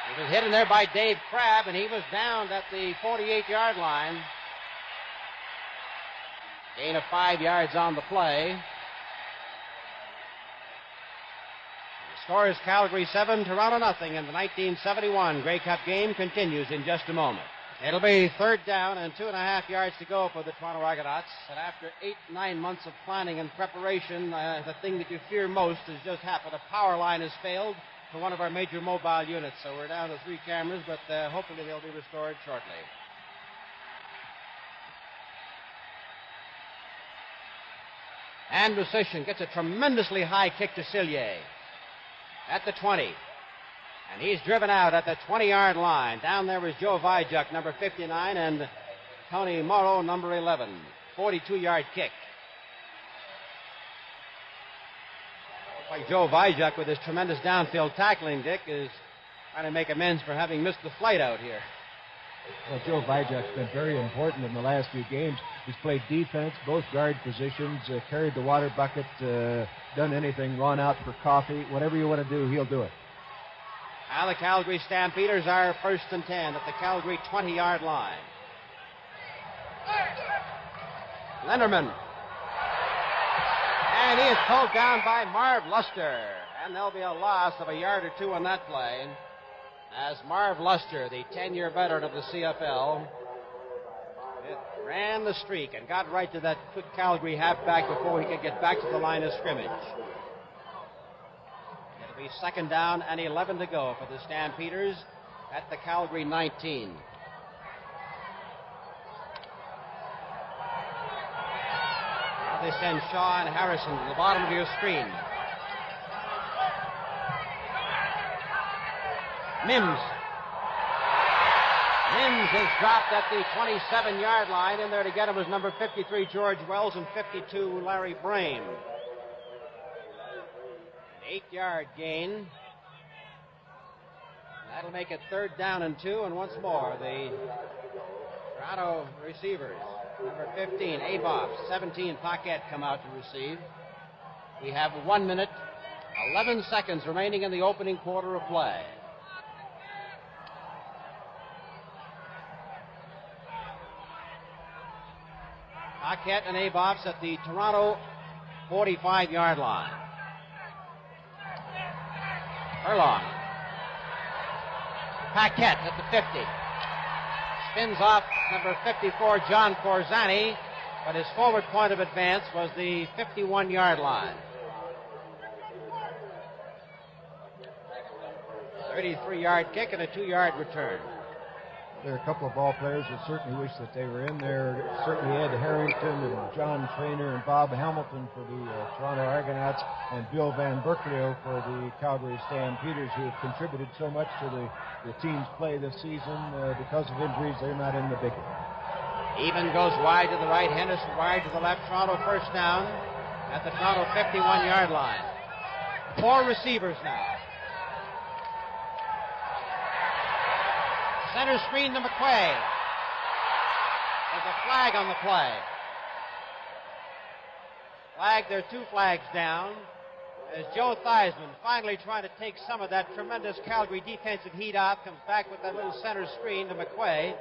He was hit in there by Dave Crabb, and he was down at the 48-yard line. Gain of 5 yards on the play. The score is Calgary 7, Toronto 0, and the 1971 Grey Cup game continues in just a moment. It'll be 3rd down and 2.5 yards to go for the Toronto Argonauts. And after 8-9 months of planning and preparation, the thing that you fear most has just happened. A power line has failed for one of our major mobile units. So we're down to 3 cameras, but hopefully they'll be restored shortly. Andrew Sishin gets a tremendously high kick to Cillier at the 20. And he's driven out at the 20-yard line. Down there was Joe Vyjuk, number 59, and Tony Morrow, number 11. 42-yard kick. Like Joe Vyjuk, with his tremendous downfield tackling, Dick, is trying to make amends for having missed the flight out here. Well, Joe Vyjak's been very important in the last few games. He's played defense, both guard positions, carried the water bucket, done anything, run out for coffee. Whatever you want to do, he'll do it. Now the Calgary Stampeders are 1st and 10 at the Calgary 20-yard line. Lenderman. And he is pulled down by Marv Luster. And there'll be a loss of 1 yard or 2 on that play, as Marv Luster, the 10-year veteran of the CFL, ran the streak and got right to that quick Calgary halfback before he could get back to the line of scrimmage. It'll be 2nd down and 11 to go for the Stampeders at the Calgary 19. Now they send Shaw and Harrison to the bottom of your screen. Mims is dropped at the 27-yard line. In there to get him was number 53, George Wells, and 52, Larry Brame. An 8-yard gain. That'll make it 3rd down and 2, and once more, the Toronto receivers. Number 15, Aboff, 17, Paquette come out to receive. We have 1 minute, 11 seconds remaining in the opening quarter of play. Paquette and Abofs at the Toronto 45-yard line. Furlong. Paquette at the 50. Spins off number 54, John Corzani, but his forward point of advance was the 51-yard line. 33-yard kick and a 2-yard return. There are a couple of ball players that certainly wish that they were in there. Certainly Ed Harrington and John Traynor and Bob Hamilton for the Toronto Argonauts, and Bill Van Berkeley for the Calgary Stampeders, who have contributed so much to the team's play this season. Because of injuries, they're not in the big one. Even goes wide to the right, Henderson wide to the left. Toronto first down at the Toronto 51-yard line. 4 receivers now. Center screen to McQuay. There's a flag on the play. There are 2 flags down. As Joe Theismann, finally trying to take some of that tremendous Calgary defensive heat off, comes back with that little center screen to McQuay.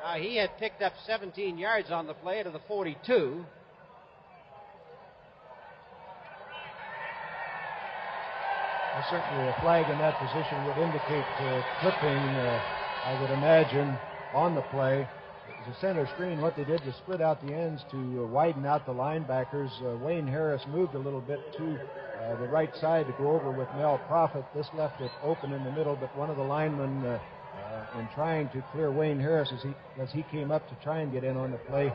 Now, he had picked up 17 yards on the play to the 42. Certainly a flag in that position would indicate clipping, I would imagine, on the play. The center screen, what they did was split out the ends to widen out the linebackers. Wayne Harris moved a little bit to the right side to go over with Mel Prophet. This left it open in the middle, but one of the linemen, in trying to clear Wayne Harris as he came up to try and get in on the play,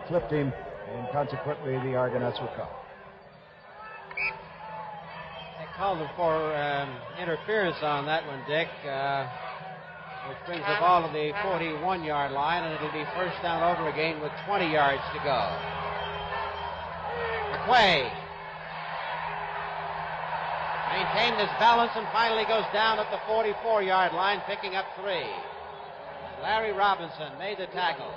clipped him, and consequently the Argonauts were caught. Called him for interference on that one, Dick, which brings the ball to the 41-yard line, and it'll be first down over again with 20 yards to go. McQuay maintained his balance and finally goes down at the 44-yard line, picking up 3. Larry Robinson made the tackle.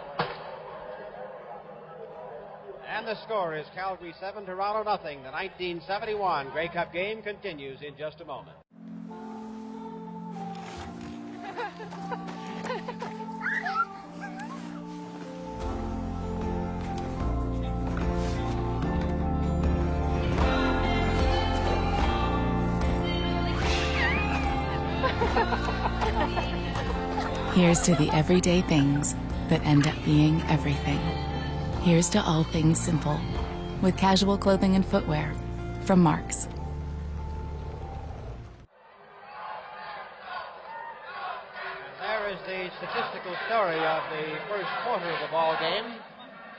And the score is Calgary 7, Toronto nothing. The 1971 Grey Cup game continues in just a moment. Here's to the everyday things that end up being everything. Here's to all things simple, with casual clothing and footwear from Marks. There is the statistical story of the first quarter of the ball game.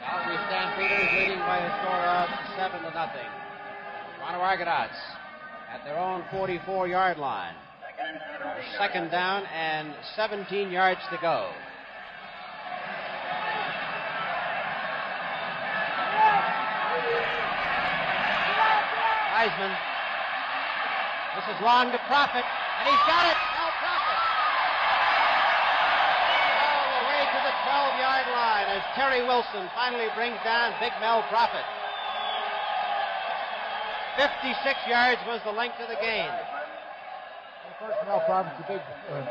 Calgary Stampeders leading by a score of 7-0. Toronto Argonauts at their own 44-yard line. Second down and 17 yards to go. Theismann. This is long to Prophet, and he's got it. Mel Prophet. All the way to the 12-yard line as Terry Wilson finally brings down Big Mel Prophet. 56 yards was the length of the gain. Of course, Mel Prophet's a big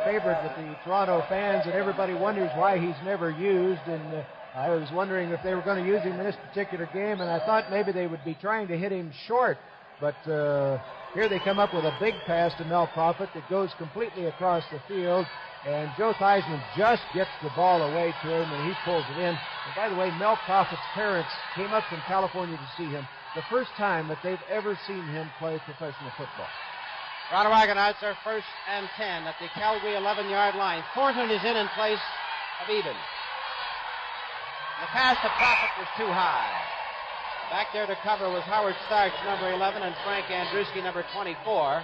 favorite with the Toronto fans, and everybody wonders why he's never used. And I was wondering if they were going to use him in this particular game, and I thought maybe they would be trying to hit him short. But here they come up with a big pass to Mel Prophet that goes completely across the field, and Joe Theismann just gets the ball away to him, and he pulls it in. And by the way, Mel Prophet's parents came up from California to see him, the first time that they've ever seen him play professional football. Toronto Argonauts are first and 10 at the Calgary 11-yard line. Thornton is in place of Eben. The pass to Prophet was too high. Back there to cover was Howard Starks, number 11, and Frank Andruski, number 24.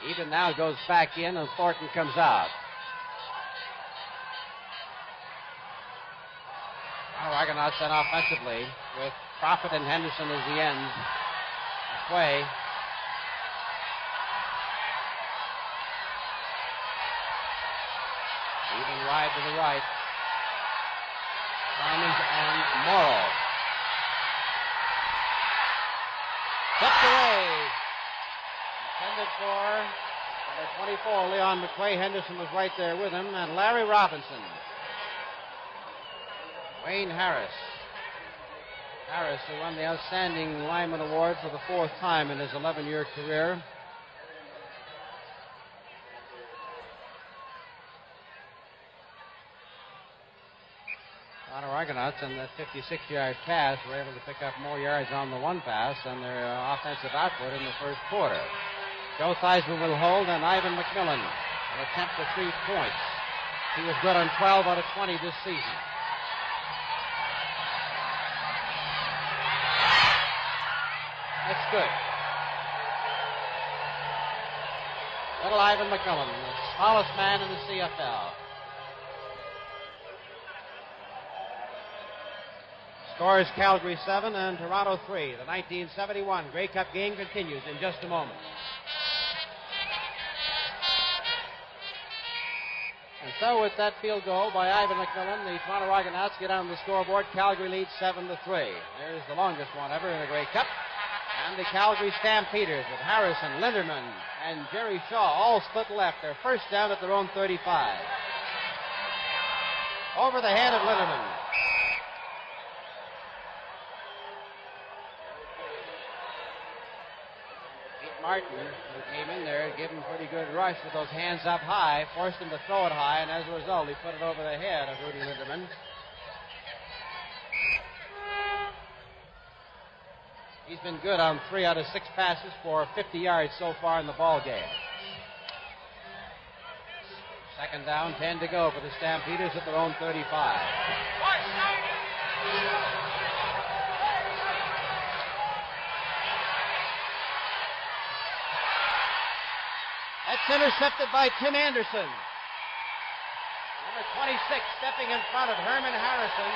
Eben now goes back in, and Thornton comes out. Now Argonauts then offensively with Prophet and Henderson as the ends. McQuay. Even wide to the right. Simons and Morrow. Tipped away for number 24, Leon McQuay. Henderson was right there with him, and Larry Robinson. Wayne Harris. Harris, who won the Outstanding Lineman Award for the 4th time in his 11-year career. Toronto Argonauts on that 56-yard pass were able to pick up more yards on the one pass than their offensive output in the first quarter. Joe Theismann will hold, and Ivan McMillan will attempt the 3 points. He was good on 12 out of 20 this season. That's good. Little Ivan McMillan, the smallest man in the CFL. Scores Calgary 7 and Toronto 3. The 1971 Grey Cup game continues in just a moment. And so with that field goal by Ivan McMillan, the Toronto Argonauts get on the scoreboard. Calgary leads 7-3. There's the longest one ever in a Grey Cup. And the Calgary Stampeders with Harrison, Linderman, and Jerry Shaw all split left. They're first down at their own 35. Over the head of Linderman. Martin, who came in there, gave him a pretty good rush with those hands up high, forced him to throw it high, and as a result, he put it over the head of Rudy Linderman. He's been good on 3 out of 6 passes for 50 yards so far in the ball game. Second down, 10 to go for the Stampeders at their own 35. That's intercepted by Tim Anderson. Number 26 stepping in front of Herman Harrison.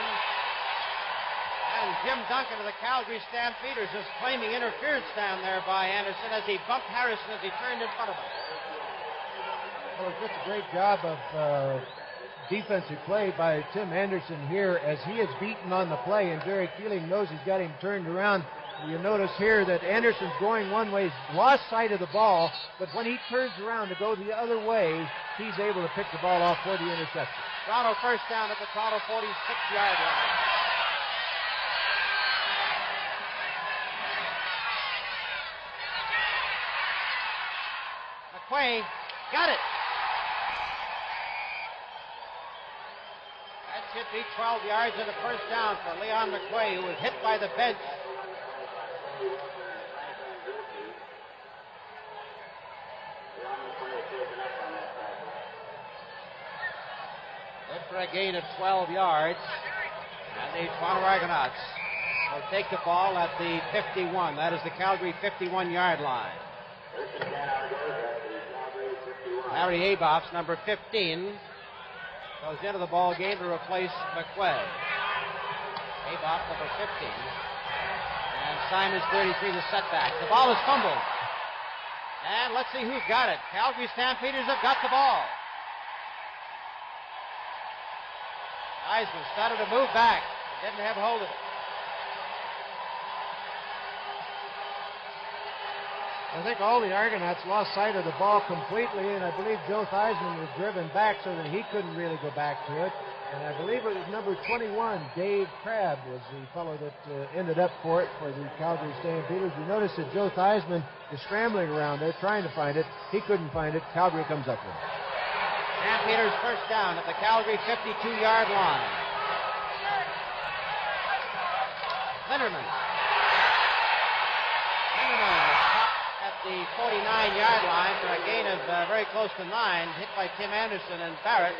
And Jim Duncan of the Calgary Stampeders is claiming interference down there by Anderson as he bumped Harrison as he turned in front of him. Well, it's just a great job of defensive play by Tim Anderson here as he is beaten on the play, and Jerry Keeling knows he's got him turned around. You notice here that Anderson's going one way, he's lost sight of the ball, but when he turns around to go the other way, he's able to pick the ball off for the interception. Toronto first down at the Toronto 46-yard line. McQuay got it. That should be 12 yards and a first down for Leon McQuay, who was hit by the bench. Good for a gain of 12 yards. And the Toronto Argonauts will take the ball at the 51. That is the Calgary 51-yard line. Larry Abops, number 15, goes into the ball game to replace McQuay. Abops, number 15. And Simons, 33, the setback. The ball is fumbled. And let's see who got it. Calgary Stampeders have got the ball. Eisman started to move back, but didn't have hold of it. I think all the Argonauts lost sight of the ball completely, and I believe Joe Theismann was driven back so that he couldn't really go back to it. And I believe it was number 21, Dave Crabb, was the fellow that ended up for it for the Calgary Stampeders. You notice that Joe Theismann is scrambling around there trying to find it. He couldn't find it. Calgary comes up with it. Stampeders first down at the Calgary 52-yard line. Linderman at the 49-yard line for a gain of very close to 9, hit by Tim Anderson, and Barrett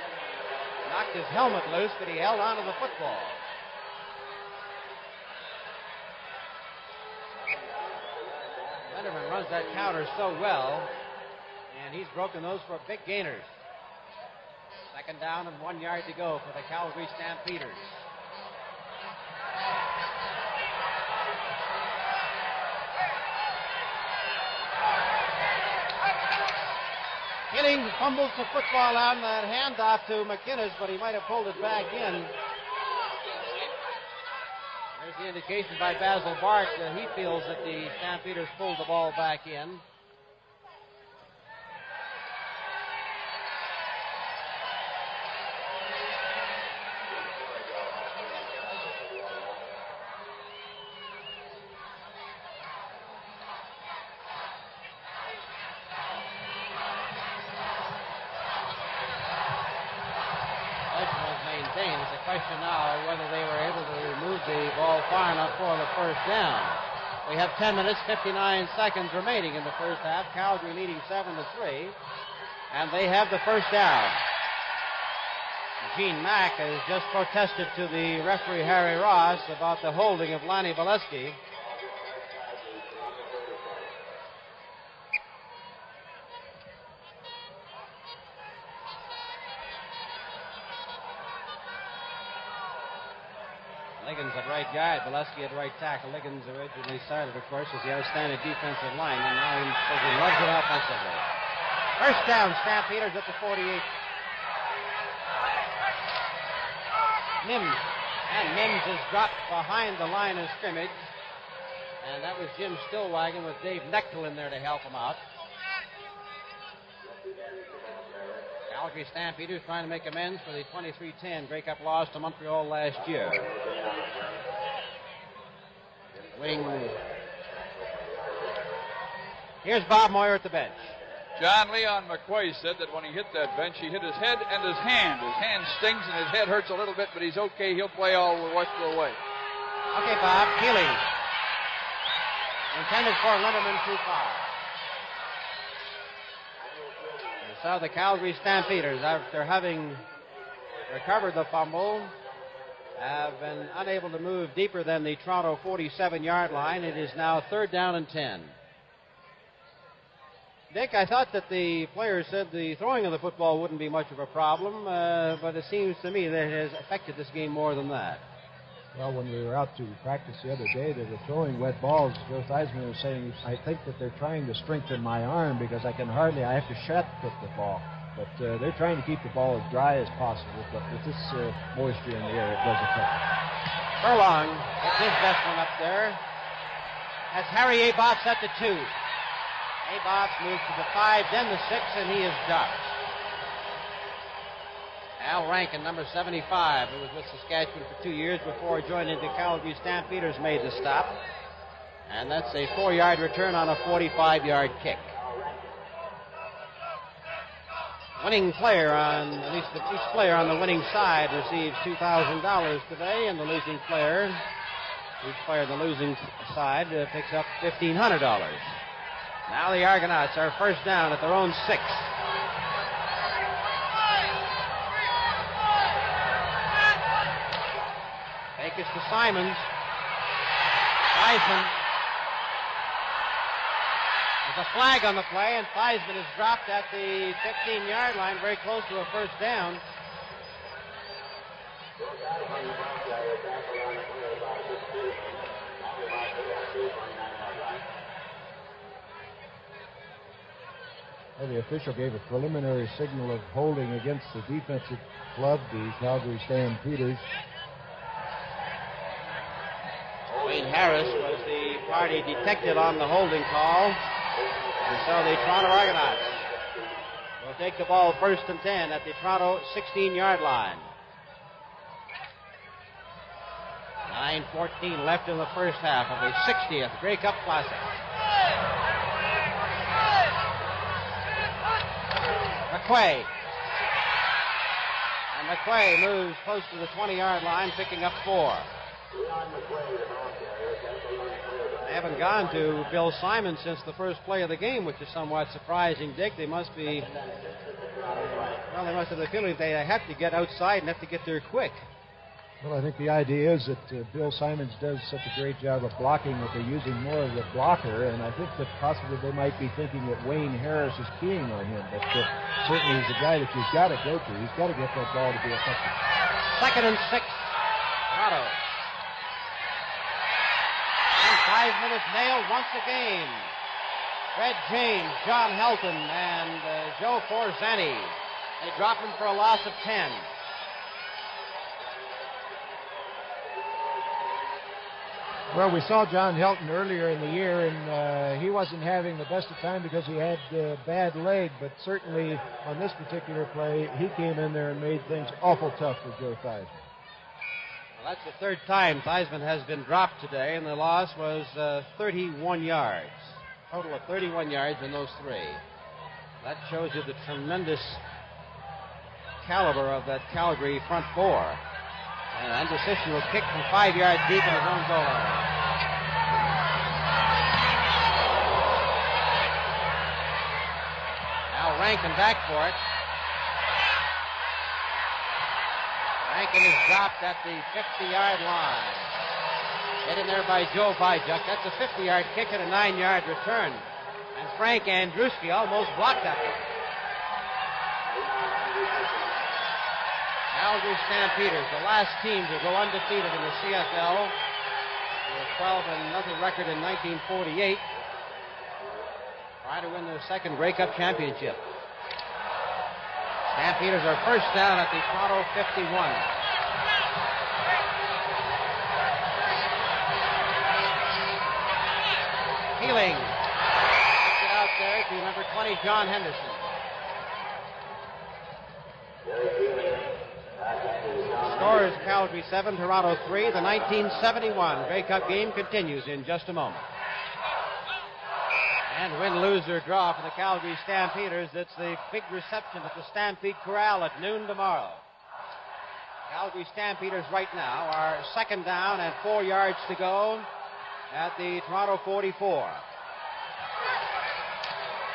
knocked his helmet loose, but he held on to the football. Linderman runs that counter so well, and he's broken those for big gainers. Second down and 1 yard to go for the Calgary Stampeders. Keeling fumbles the football on that handoff to McInnes, but he might have pulled it back in. There's the indication by Basil Bark that he feels that the Stampeders pulled the ball back in. the ball far enough for the first down. We have 10 minutes, 59 seconds remaining in the first half. Calgary leading 7-3, and they have the first down. Gene Mack has just protested to the referee, Harry Ross, about the holding of Lonnie Valesky. Liggins at right guard, Valesky at right tackle. Liggins originally started, of course, as the outstanding defensive line, and now he loves it offensively. First down, Stampeders at the 48. Mims is dropped behind the line of scrimmage, and that was Jim Stillwagon with Dave Knechtel in there to help him out. Calgary Stampeders trying to make amends for the 23-10 Grey Cup loss to Montreal last year. Here's Bob Moyer at the bench. John Leon McQuay said that when he hit that bench, he hit his head and his hand. His hand stings and his head hurts a little bit, but he's okay. He'll play all the rest of the way. Okay, Bob. Keeley. Intended for Linderman, too far. So the Calgary Stampeders, after having recovered the fumble, have been unable to move deeper than the Toronto 47-yard line. It is now 3rd down and 10. Dick, I thought that the players said the throwing of the football wouldn't be much of a problem, but it seems to me that it has affected this game more than that. Well, when we were out to practice the other day, they were throwing wet balls. Joe Theismann was saying, I think that they're trying to strengthen my arm because I have to shot put the ball. But they're trying to keep the ball as dry as possible. But with this moisture in the air, it does affect it. Furlong gets his best one up there. That's Harry Abots at the 2. Abots moves to the 5, then the 6, and he is dropped. Al Rankin, number 75, who was with Saskatchewan for 2 years before joining the Calgary Stampeders, made the stop. And that's a 4-yard return on a 45-yard kick. Winning player at least each player on the winning side receives $2,000 today, and the losing player, each player on the losing side picks up $1,500. Now the Argonauts are first down at their own 6. Fake is to Simons. Theismann. There's a flag on the play, and Theismann is dropped at the 15-yard line, very close to a first down. Well, the official gave a preliminary signal of holding against the defensive club, the Calgary Stampeders. Wayne Harris was the party detected on the holding call. And so the Toronto Argonauts will take the ball 1st and 10 at the Toronto 16-yard line. 9:14 left in the first half of the 60th Grey Cup Classic. McQuay. And McQuay moves close to the 20-yard line, picking up 4. They haven't gone to Bill Simon since the first play of the game, which is somewhat surprising, Dick. They must have the feeling they have to get outside and have to get there quick. Well, I think the idea is that Bill Simons does such a great job of blocking that they're using more of the blocker, and I think that possibly they might be thinking that Wayne Harris is keying on him, but certainly he's a guy that you've got to go to. He's got to get that ball to be effective. 2nd and 6. Toronto. And 5 minutes nailed once again. Fred James, John Helton, and Joe Forzani. They drop him for a loss of 10. Well, we saw John Helton earlier in the year, and he wasn't having the best of time because he had a bad leg, but certainly on this particular play, he came in there and made things awful tough for Joe Theismann. Well, that's the 3rd time Theismann has been dropped today, and the loss was 31 yards. Total of 31 yards in those 3. That shows you the tremendous caliber of that Calgary front 4. And an undecisional kick from 5 yards deep in his own goal area. Now Rankin back for it. Rankin is dropped at the 50-yard line. Hit in there by Joe Byjuk. That's a 50-yard kick and a 9-yard return. And Frank Andruski almost blocked that one. Calgary Stampeders, the last team to go undefeated in the CFL. With a 12-0 record in 1948. Trying to win their second Grey Cup championship. Stampeders are first down at the Toronto 51. Healing. Gets it out there to number 20, John Henderson. Score is Calgary 7, Toronto 3. The 1971 Grey Cup game continues in just a moment. And win, lose, or draw for the Calgary Stampeders. It's the big reception at the Stampede Corral at noon tomorrow. Calgary Stampeders right now are second down and 4 yards to go at the Toronto 44.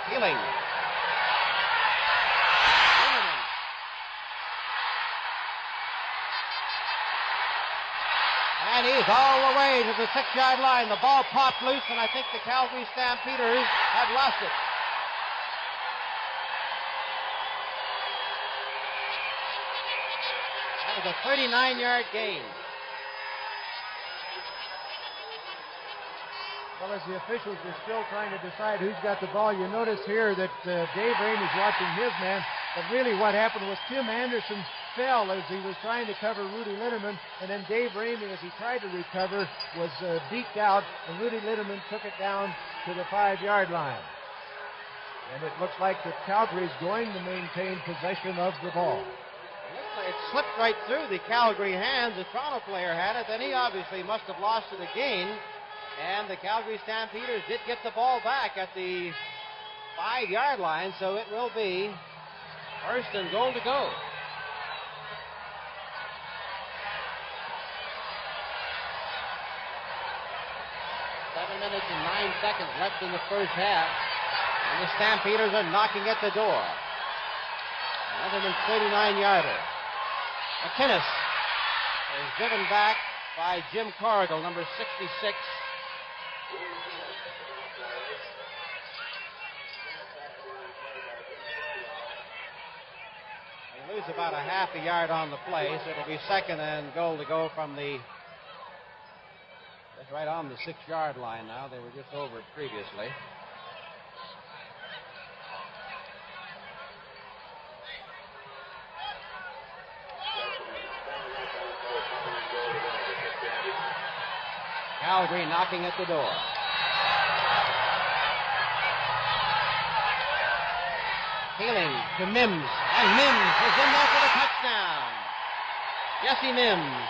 Healing. And he's all the way to the 6-yard line. The ball popped loose, and I think the Calgary Stampeders have lost it. That was a 39-yard gain. Well, as the officials are still trying to decide who's got the ball, you notice here that Dave Ramey's watching his man, but really what happened was Tim Anderson fell as he was trying to cover Rudy Lindemann, and then Dave Ramey, as he tried to recover, was beaked out, and Rudy Lindemann took it down to the 5-yard line. And it looks like that Calgary is going to maintain possession of the ball. It slipped right through the Calgary hands. The Toronto player had it, then he obviously must have lost it again. And the Calgary Stampeders did get the ball back at the 5-yard line, so it will be first and goal to go. 7 minutes and 9 seconds left in the first half. And the Stampeders are knocking at the door. Another 39-yarder. McInnes is driven back by Jim Corrigal, number 66. They lose about a half a yard on the play, so it'll be second and goal to go from the, just right on the 6-yard line now. They were just over it previously. Calgary knocking at the door. Healing to Mims, and Mims is in there for the touchdown. Jesse Mims.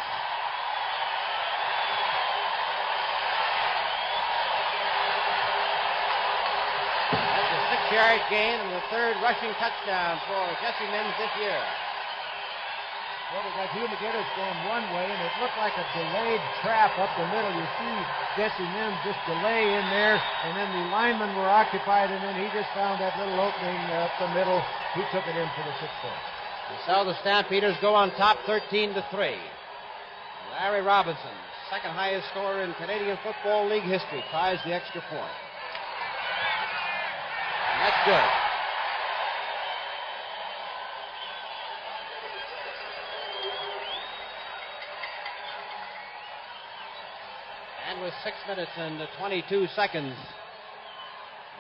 That's a 6-yard gain and the third rushing touchdown for Jesse Mims this year. Well, they got Hugh McGinnis going one way, and it looked like a delayed trap up the middle. You see Jesse Mims just delay in there, and then the linemen were occupied, and then he just found that little opening up the middle. He took it in for the 6 point. And so the Stampeders go on top 13-3. Larry Robinson, second highest scorer in Canadian Football League history, ties the extra point. And that's good. With 6 minutes and 22 seconds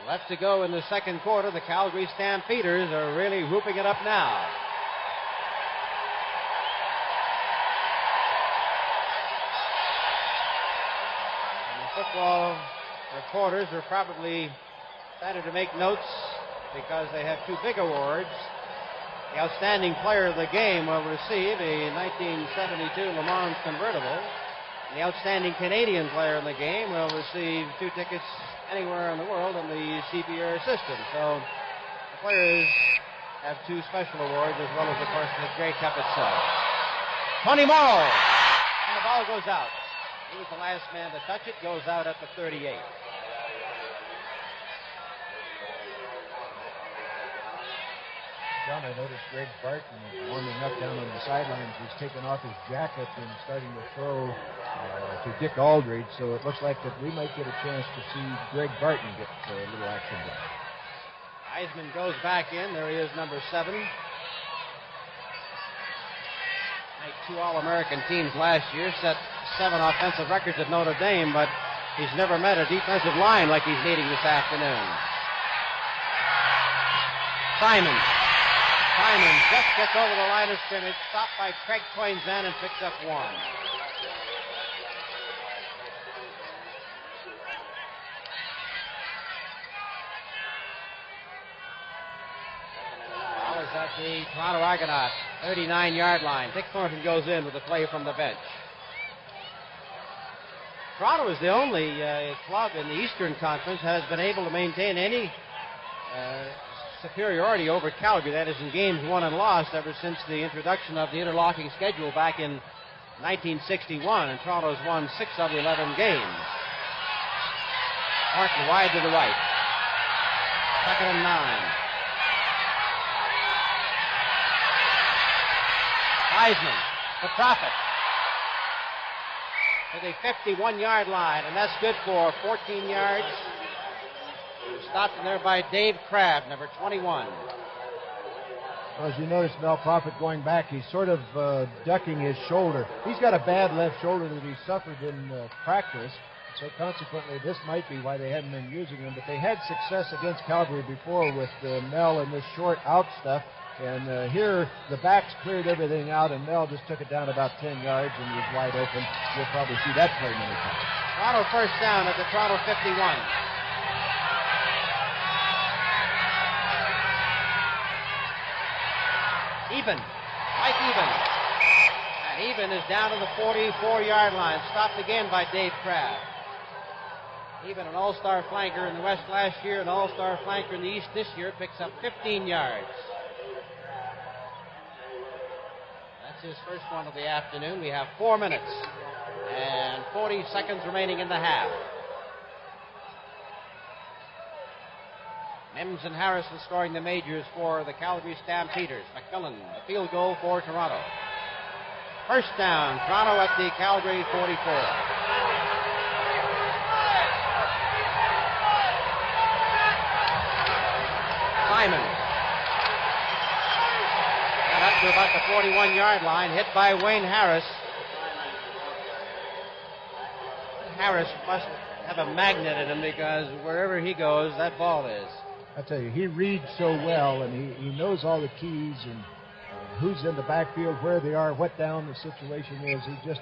left to go in the second quarter, the Calgary Stampeders are really whooping it up now. And the football reporters are probably starting to make notes because they have 2 big awards. The outstanding player of the game will receive a 1972 Le Mans convertible. The outstanding Canadian player in the game will receive 2 tickets anywhere in the world in the CPR system. So the players have 2 special awards as well as, of course, the Grey Cup itself. Tony Morrow ball goes out. He was the last man to touch it. Goes out at the 38. John, I noticed Greg Barton is warming up down on the sidelines. He's taken off his jacket and starting to throw to Dick Aldridge. So it looks like that we might get a chance to see Greg Barton get a little action there. Heisman goes back in. There he is, number 7. Made 2 All-American teams last year, set 7 offensive records at Notre Dame, but he's never met a defensive line like he's needing this afternoon. Simon just gets over the line of scrimmage, stopped by Craig Toynzan, and picks up 1. Ball is at the Toronto Argonauts 39-yard line. Dick Thornton goes in with a play from the bench. Toronto is the only club in the Eastern Conference that has been able to maintain any superiority over Calgary, that is in games won and lost, ever since the introduction of the interlocking schedule back in 1961, and Toronto's won 6 of the 11 games. Martin wide to the right. 2nd and 9. Heisman, the Prophet, to the 51-yard line, and that's good for 14 yards. Stopped in there by Dave Crabb, number 21. Well, as you notice, Mel Prophet going back, he's sort of ducking his shoulder. He's got a bad left shoulder that he suffered in practice, so consequently this might be why they haven't been using him. But they had success against Calgary before with Mel and this short out stuff. And here the backs cleared everything out, and Mel just took it down about 10 yards and was wide open. You'll probably see that play many times. Toronto first down at the Toronto 51. Mike Eben. And Eben is down to the 44-yard line. Stopped again by Dave Crabb. Eben, an all-star flanker in the West last year, an all-star flanker in the East this year, picks up 15 yards. That's his first one of the afternoon. We have 4 minutes and 40 seconds remaining in the half. Mims and Harrison scoring the majors for the Calgary Stampeders. McMillan, a field goal for Toronto. First down, Toronto at the Calgary 44. Simon. Got up to about the 41-yard line, hit by Wayne Harris. Harris must have a magnet in him because wherever he goes, that ball is. I tell you, he reads so well, and he knows all the keys and who's in the backfield, where they are, what down the situation is. He's just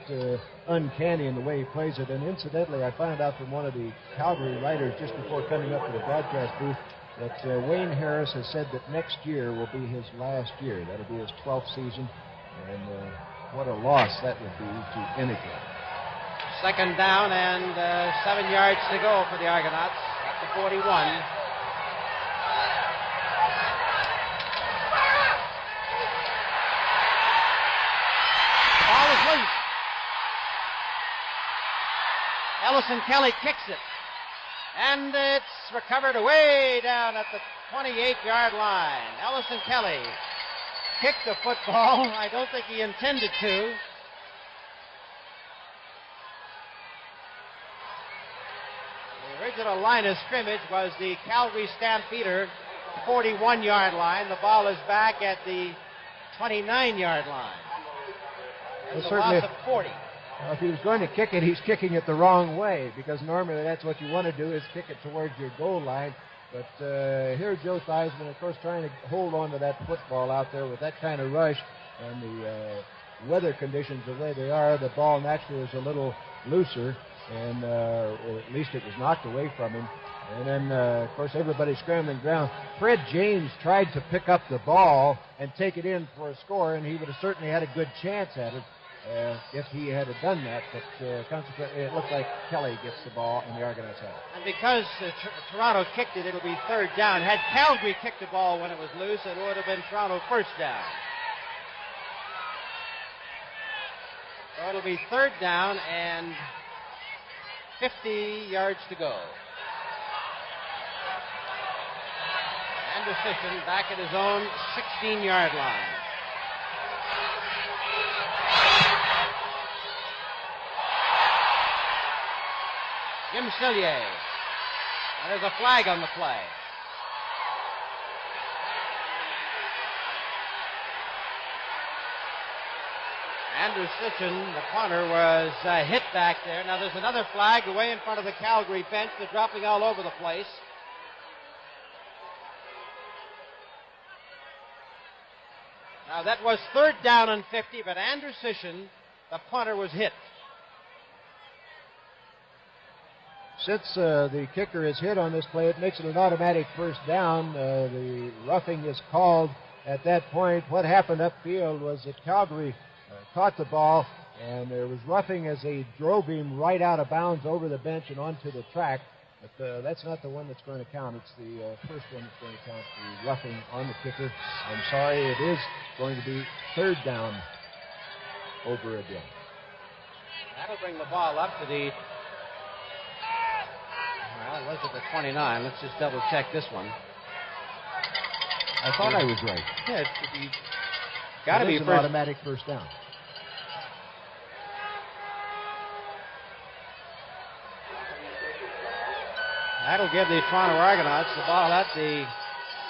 uncanny in the way he plays it. And incidentally, I found out from one of the Calgary writers just before coming up to the broadcast booth that Wayne Harris has said that next year will be his last year. That'll be his 12th season, and what a loss that would be to any club. Second down and 7 yards to go for the Argonauts at the 41. Ellison Kelly kicks it, and it's recovered way down at the 28-yard line. Ellison Kelly kicked the football. I don't think he intended to. The original line of scrimmage was the Calgary Stampeder 41-yard line. The ball is back at the 29-yard line. That's a loss of 40. Well, if he was going to kick it, he's kicking it the wrong way, because normally that's what you want to do is kick it towards your goal line. But here Joe Theismann, of course, trying to hold on to that football out there with that kind of rush and the weather conditions the way they are. The ball naturally is a little looser, and or at least it was knocked away from him. And then, of course, everybody's scrambling ground. Fred James tried to pick up the ball and take it in for a score, and he would have certainly had a good chance at it. If he had done that, but consequently it looked like Kelly gets the ball and the Argonauts have it. And because Toronto kicked it, it'll be third down. Had Calgary kicked the ball when it was loose, it would have been Toronto first down. So it'll be 3rd down and 50 yards to go. Anderson back at his own 16-yard line. Jim Cillier. And there's a flag on the play. Andrew Sitchin, the punter, was hit back there. Now there's another flag away in front of the Calgary bench. They're dropping all over the place. Now that was 3rd down and 50, but Andrew Sitchin, the punter, was hit. Since the kicker is hit on this play, it makes it an automatic 1st down. The roughing is called at that point. What happened upfield was that Calgary caught the ball, and there was roughing as they drove him right out of bounds over the bench and onto the track. But that's not the one that's going to count. It's the first one that's going to count, the roughing on the kicker. I'm sorry, it is going to be 3rd down over again. That'll bring the ball up to the... Well, it was at the 29. Let's just double check this one. I thought I was right. Yeah, it should be... Got to be an automatic 1st down. That'll give the Toronto Argonauts the ball at the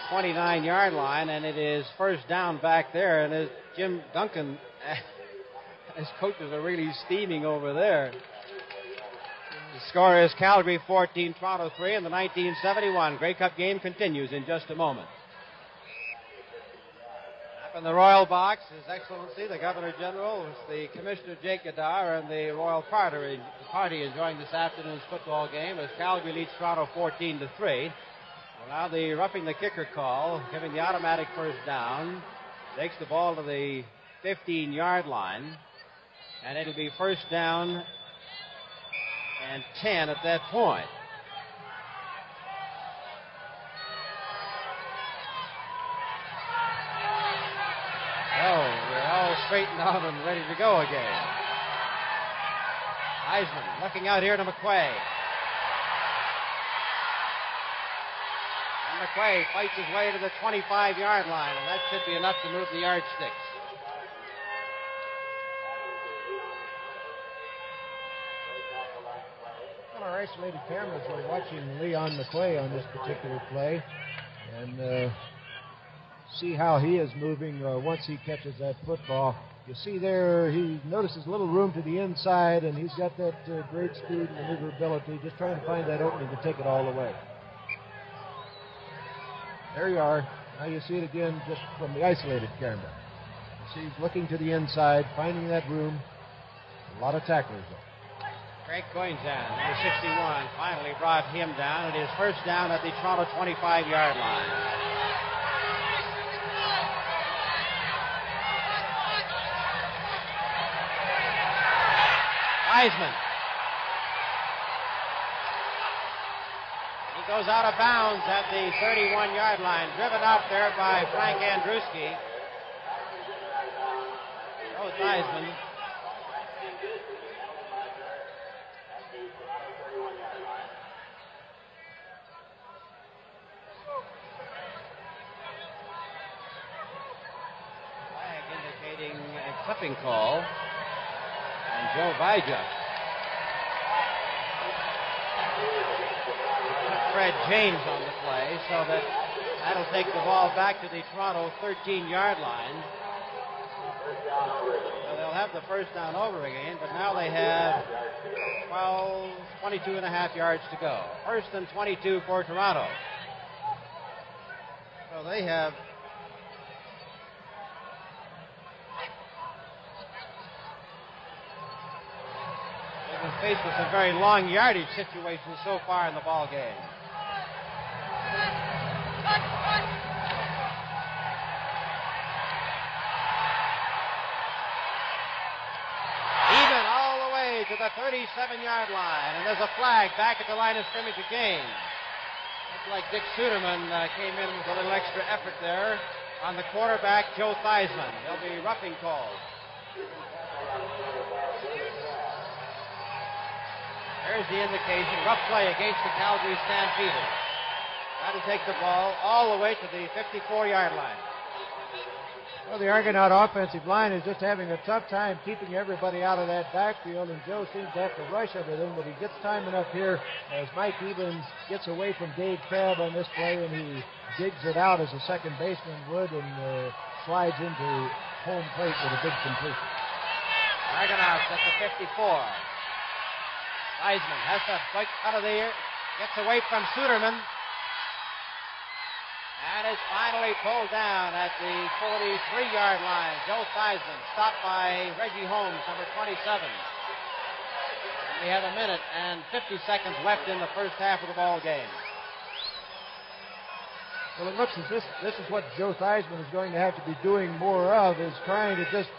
29-yard line, and it is 1st down back there. And as Jim Duncan, his coaches are really steaming over there. The score is Calgary 14, Toronto 3, and the 1971 Grey Cup game continues in just a moment. Up in the Royal Box, His Excellency, the Governor General, with the Commissioner Jake Gadar, and the Royal Party enjoying this afternoon's football game as Calgary leads Toronto 14-3. Well, now the roughing the kicker call, giving the automatic 1st down, takes the ball to the 15-yard line, and it'll be 1st down and 10 at that point. Oh, we're all straightened out and ready to go again. Heisman looking out here to McQuay. And McQuay fights his way to the 25-yard line, and that should be enough to move the yardsticks. On our isolated cameras, we're watching Leon McQuay on this particular play, and see how he is moving once he catches that football. You see there, he notices a little room to the inside, and he's got that great speed and maneuverability, just trying to find that opening to take it all the way. There you are. Now you see it again just from the isolated camera. You see he's looking to the inside, finding that room. A lot of tacklers there. Greg Goinjan, number 61, finally brought him down. It is 1st down at the Toronto 25-yard line. Heisman. He goes out of bounds at the 31-yard line, driven out there by Frank Andruski. Goes Heisman. Flag indicating a clipping call. And Joe Bija. Fred James on the play, so that'll take the ball back to the Toronto 13-yard line. So they'll have the 1st down over again, but now they have 22 and a half yards to go. 1st and 22 for Toronto. So they have faced with some very long yardage situations so far in the ball game. Even all the way to the 37-yard line, and there's a flag back at the line of scrimmage again. Looks like Dick Suderman came in with a little extra effort there on the quarterback, Joe Theismann. There'll be roughing calls. There's the indication. Rough play against the Calgary Stampeders. Got to take the ball all the way to the 54-yard line. Well, the Argonaut offensive line is just having a tough time keeping everybody out of that backfield, and Joe seems to have to rush everything, but he gets time enough here as Mike Evans gets away from Dave Crabb on this play, and he digs it out as a second baseman would and slides into home plate with a big completion. Argonauts at the 54. Theismann has to break out of there, gets away from Suderman, and is finally pulled down at the 43-yard line. Joe Theismann stopped by Reggie Holmes, number 27. And we have a minute and 50 seconds left in the first half of the ball game. Well, it looks as this is what Joe Theismann is going to have to be doing more of, is trying to just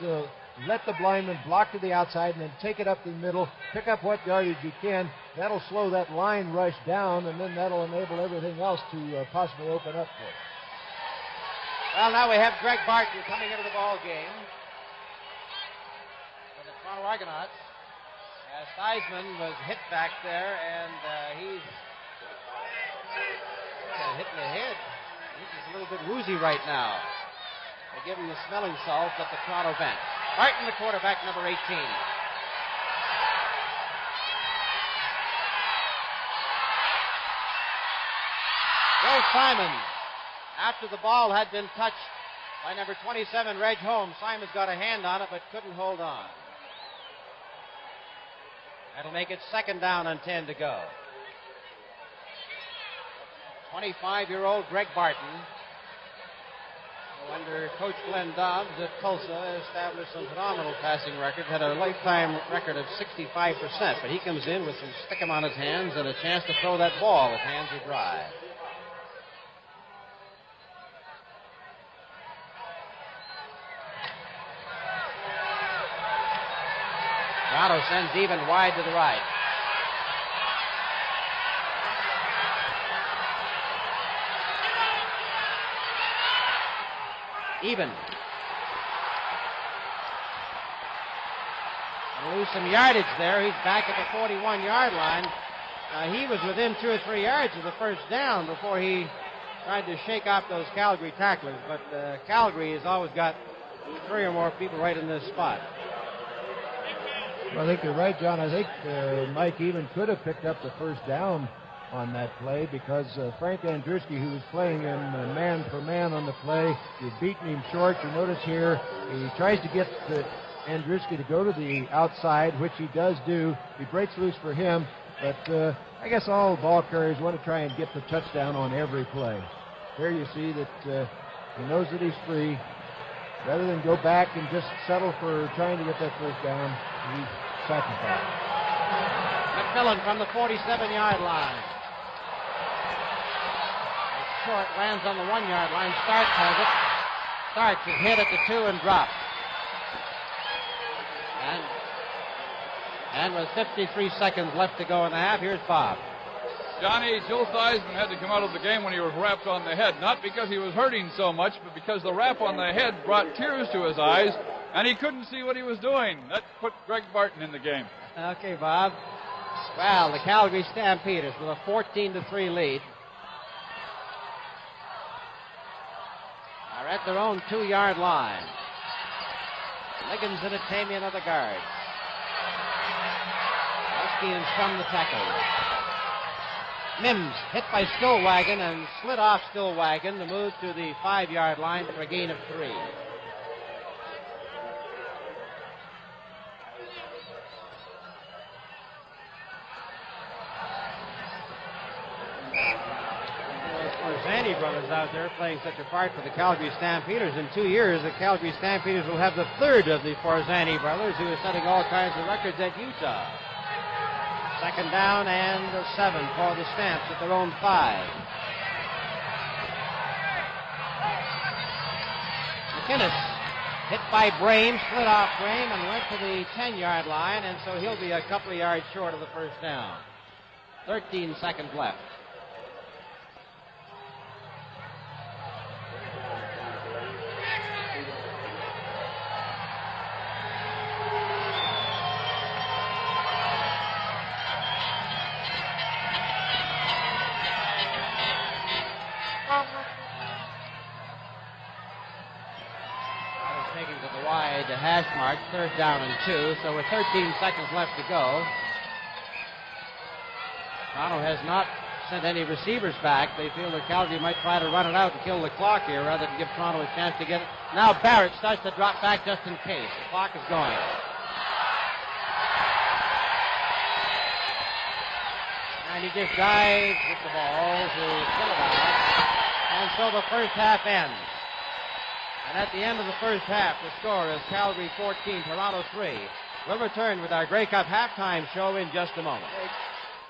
let the lineman block to the outside and then take it up the middle, pick up what yardage you can. That'll slow that line rush down, and then that'll enable everything else to possibly open up for it. Well, now we have Greg Barton coming into the ball game for the Toronto Argonauts. As Theismann was hit back there, and he's hit in the head. He's just a little bit woozy right now. They give him the smelling salts at the Toronto bench. Barton, the quarterback, number 18. Joe Simon, after the ball had been touched by number 27, Reg Holmes, Simon's got a hand on it but couldn't hold on. That'll make it 2nd down and 10 to go. 25-year-old Greg Barton, who under Coach Glenn Dobbs at Tulsa established some phenomenal passing records, had a lifetime record of 65%, but he comes in with some stick-em on his hands and a chance to throw that ball if hands are dry. Toronto sends even wide to the right. Even. Gonna lose some yardage there. He's back at the 41-yard line. He was within 2 or 3 yards of the first down before he tried to shake off those Calgary tacklers. But Calgary has always got 3 or more people right in this spot. Well, I think you're right, John. I think Mike even could have picked up the first down on that play because Frank Andruski, who was playing him man for man on the play, he'd beaten him short. You notice here he tries to get Andruski to go to the outside, which he does do. He breaks loose for him, but I guess all ball carriers want to try and get the touchdown on every play. Here you see that he knows that he's free. Rather than go back and just settle for trying to get that first down, he sacrificed. McMillan from the 47-yard line. Short, lands on the 1-yard line. Starks has it. Starks is hit at the 2 and dropped. And with 53 seconds left to go in the half, here's Bob. Johnny, Joe Theismann had to come out of the game when he was wrapped on the head, not because he was hurting so much, but because the wrap on the head brought tears to his eyes, and he couldn't see what he was doing. That put Greg Barton in the game. Okay, Bob. Well, the Calgary Stampeders with a 14-3 lead are at their own 2-yard line. Liggins and Atamian are the guards. Husky and Shum the tackle. Mims hit by Stillwagon and slid off Stillwagon to move to the 5-yard line for a gain of 3. Forzani brothers out there playing such a part for the Calgary Stampeders. In 2 years, the Calgary Stampeders will have the third of the Forzani brothers, who are setting all kinds of records at Utah. 2nd down and 7 for the Stamps at their own 5. McInnes hit by Brame, split off Brame, and went to the 10-yard line, and so he'll be a couple of yards short of the first down. 13 seconds left. hash mark, 3rd down and 2. So with 13 seconds left to go, Toronto has not sent any receivers back. They feel that Calgary might try to run it out and kill the clock here rather than give Toronto a chance to get it. Now Barrett starts to drop back just in case. The clock is going. And he just dives with the ball to kill it out. And so the first half ends. And at the end of the first half, the score is Calgary 14, Toronto 3. We'll return with our Grey Cup halftime show in just a moment.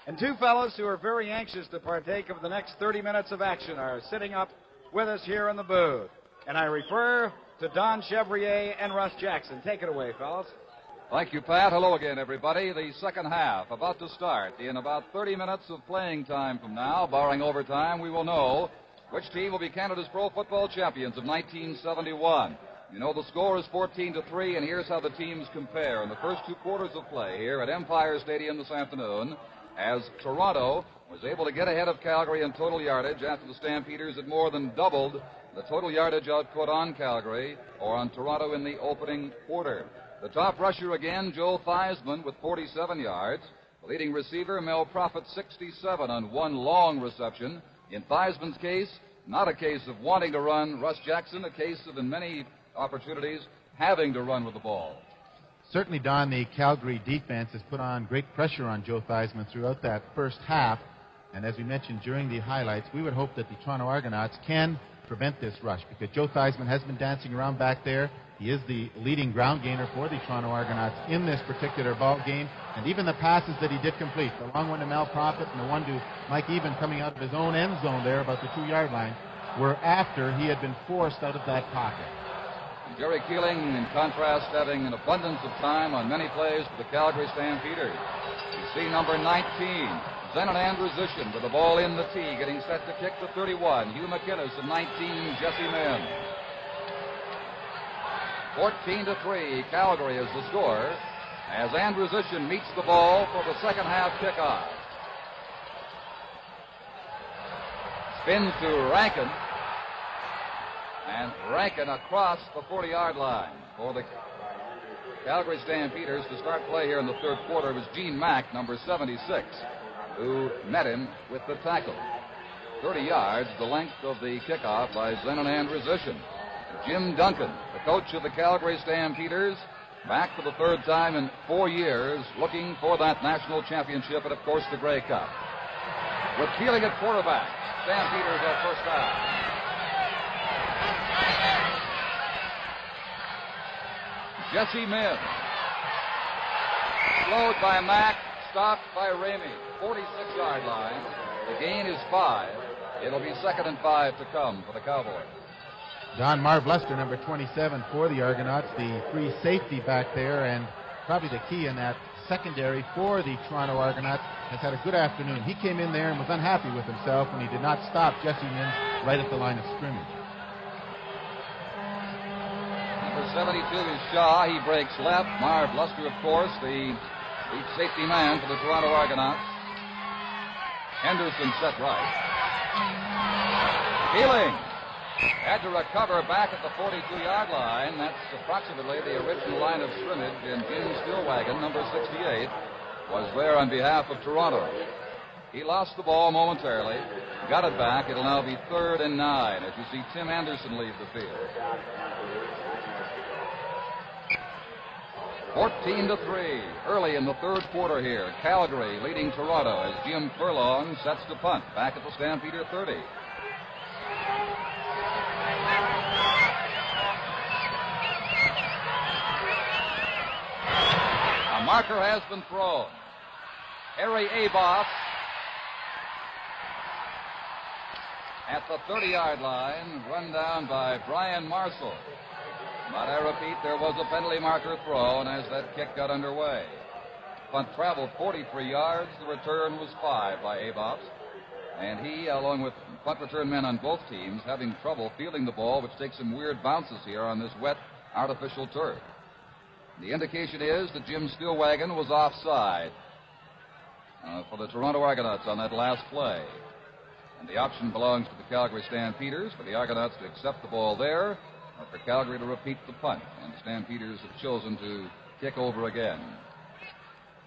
And two fellows who are very anxious to partake of the next 30 minutes of action are sitting up with us here in the booth. And I refer to Don Chevrier and Russ Jackson. Take it away, fellas. Thank you, Pat. Hello again, everybody. The second half about to start. In about 30 minutes of playing time from now, barring overtime, we will know which team will be Canada's Pro Football Champions of 1971. You know the score is 14-3, and here's how the teams compare in the first 2 quarters of play here at Empire Stadium this afternoon, as Toronto was able to get ahead of Calgary in total yardage after the Stampeders had more than doubled the total yardage output on Calgary or on Toronto in the opening quarter. The top rusher again, Joe Theismann, with 47 yards. The leading receiver, Mel Prophet, 67 on one long reception. In Theismann's case, not a case of wanting to run. Russ Jackson, a case of, in many opportunities, having to run with the ball. Certainly, Don, the Calgary defense has put on great pressure on Joe Theismann throughout that first half. And as we mentioned during the highlights, we would hope that the Toronto Argonauts can prevent this rush because Joe Theismann has been dancing around back there. He is the leading ground gainer for the Toronto Argonauts in this particular ball game. And even the passes that he did complete, the long one to Mel Prophet and the one to Mike Even coming out of his own end zone there about the 2-yard line, were after he had been forced out of that pocket. Jerry Keeling, in contrast, having an abundance of time on many plays for the Calgary Stampeders. You see number 19, Zenon Andrusician, with the ball in the tee, getting set to kick the 31. Hugh McInnes and 19, Jesse Minn. 14-3, Calgary is the score, as Andrusician meets the ball for the second half kickoff. Spins to Rankin. And Rankin across the 40-yard line for the Calgary Stampeders to start play here in the third quarter. Was Gene Mack, number 76, who met him with the tackle. 30 yards, the length of the kickoff by Zenon Andrusician. Jim Duncan, the coach of the Calgary Stampeders, back for the third time in 4 years, looking for that national championship and, of course, the Grey Cup. With Keeling at quarterback, Stampeders at first down. Jesse Minn. Slowed by Mack, stopped by Ramey. 46-yard line. The gain is 5. It'll be 2nd and 5 to come for the Cowboys. Don Marv Lester, number 27 for the Argonauts, the free safety back there, and probably the key in that secondary for the Toronto Argonauts, has had a good afternoon. He came in there and was unhappy with himself when he did not stop Jesse Minn right at the line of scrimmage. 72 is Shaw. He breaks left. Marv Lester, of course, the safety man for the Toronto Argonauts. Henderson set right. Keeling had to recover back at the 42-yard line. That's approximately the original line of scrimmage, and Jim Stillwagon, number 68, was there on behalf of Toronto. He lost the ball momentarily, got it back. It'll now be 3rd and 9 as you see Tim Anderson leave the field. 14-3, early in the third quarter here. Calgary leading Toronto as Jim Furlong sets to punt back at the Stampeder 30. A marker has been thrown. Harry Aboff at the 30-yard line, run down by Brian Marshall. But I repeat, there was a penalty marker thrown as that kick got underway. Punt traveled 43 yards. The return was 5 by Aboff. And he, along with punt return men on both teams, having trouble fielding the ball, which takes some weird bounces here on this wet, artificial turf. The indication is that Jim Stillwagon was offside for the Toronto Argonauts on that last play. And the option belongs to the Calgary Stampeders for the Argonauts to accept the ball there for Calgary to repeat the punt, and the Stampeders have chosen to kick over again.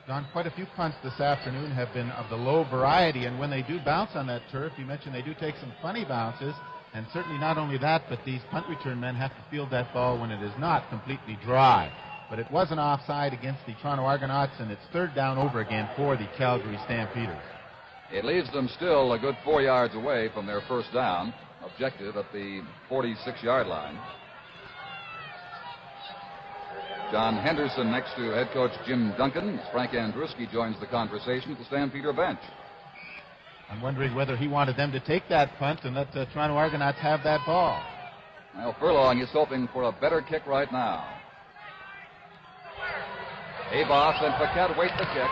Don, quite a few punts this afternoon have been of the low variety, and when they do bounce on that turf, you mentioned they do take some funny bounces, and certainly not only that, but these punt return men have to field that ball when it is not completely dry. But it was an offside against the Toronto Argonauts, and it's third down over again for the Calgary Stampeders. It leaves them still a good 4 yards away from their first down objective at the 46-yard line. John Henderson next to head coach Jim Duncan. Frank Andruski joins the conversation at the Stampeder bench. I'm wondering whether he wanted them to take that punt and let the Toronto Argonauts have that ball. Well, Furlong is hoping for a better kick right now. Aboff and Paquette wait the kick.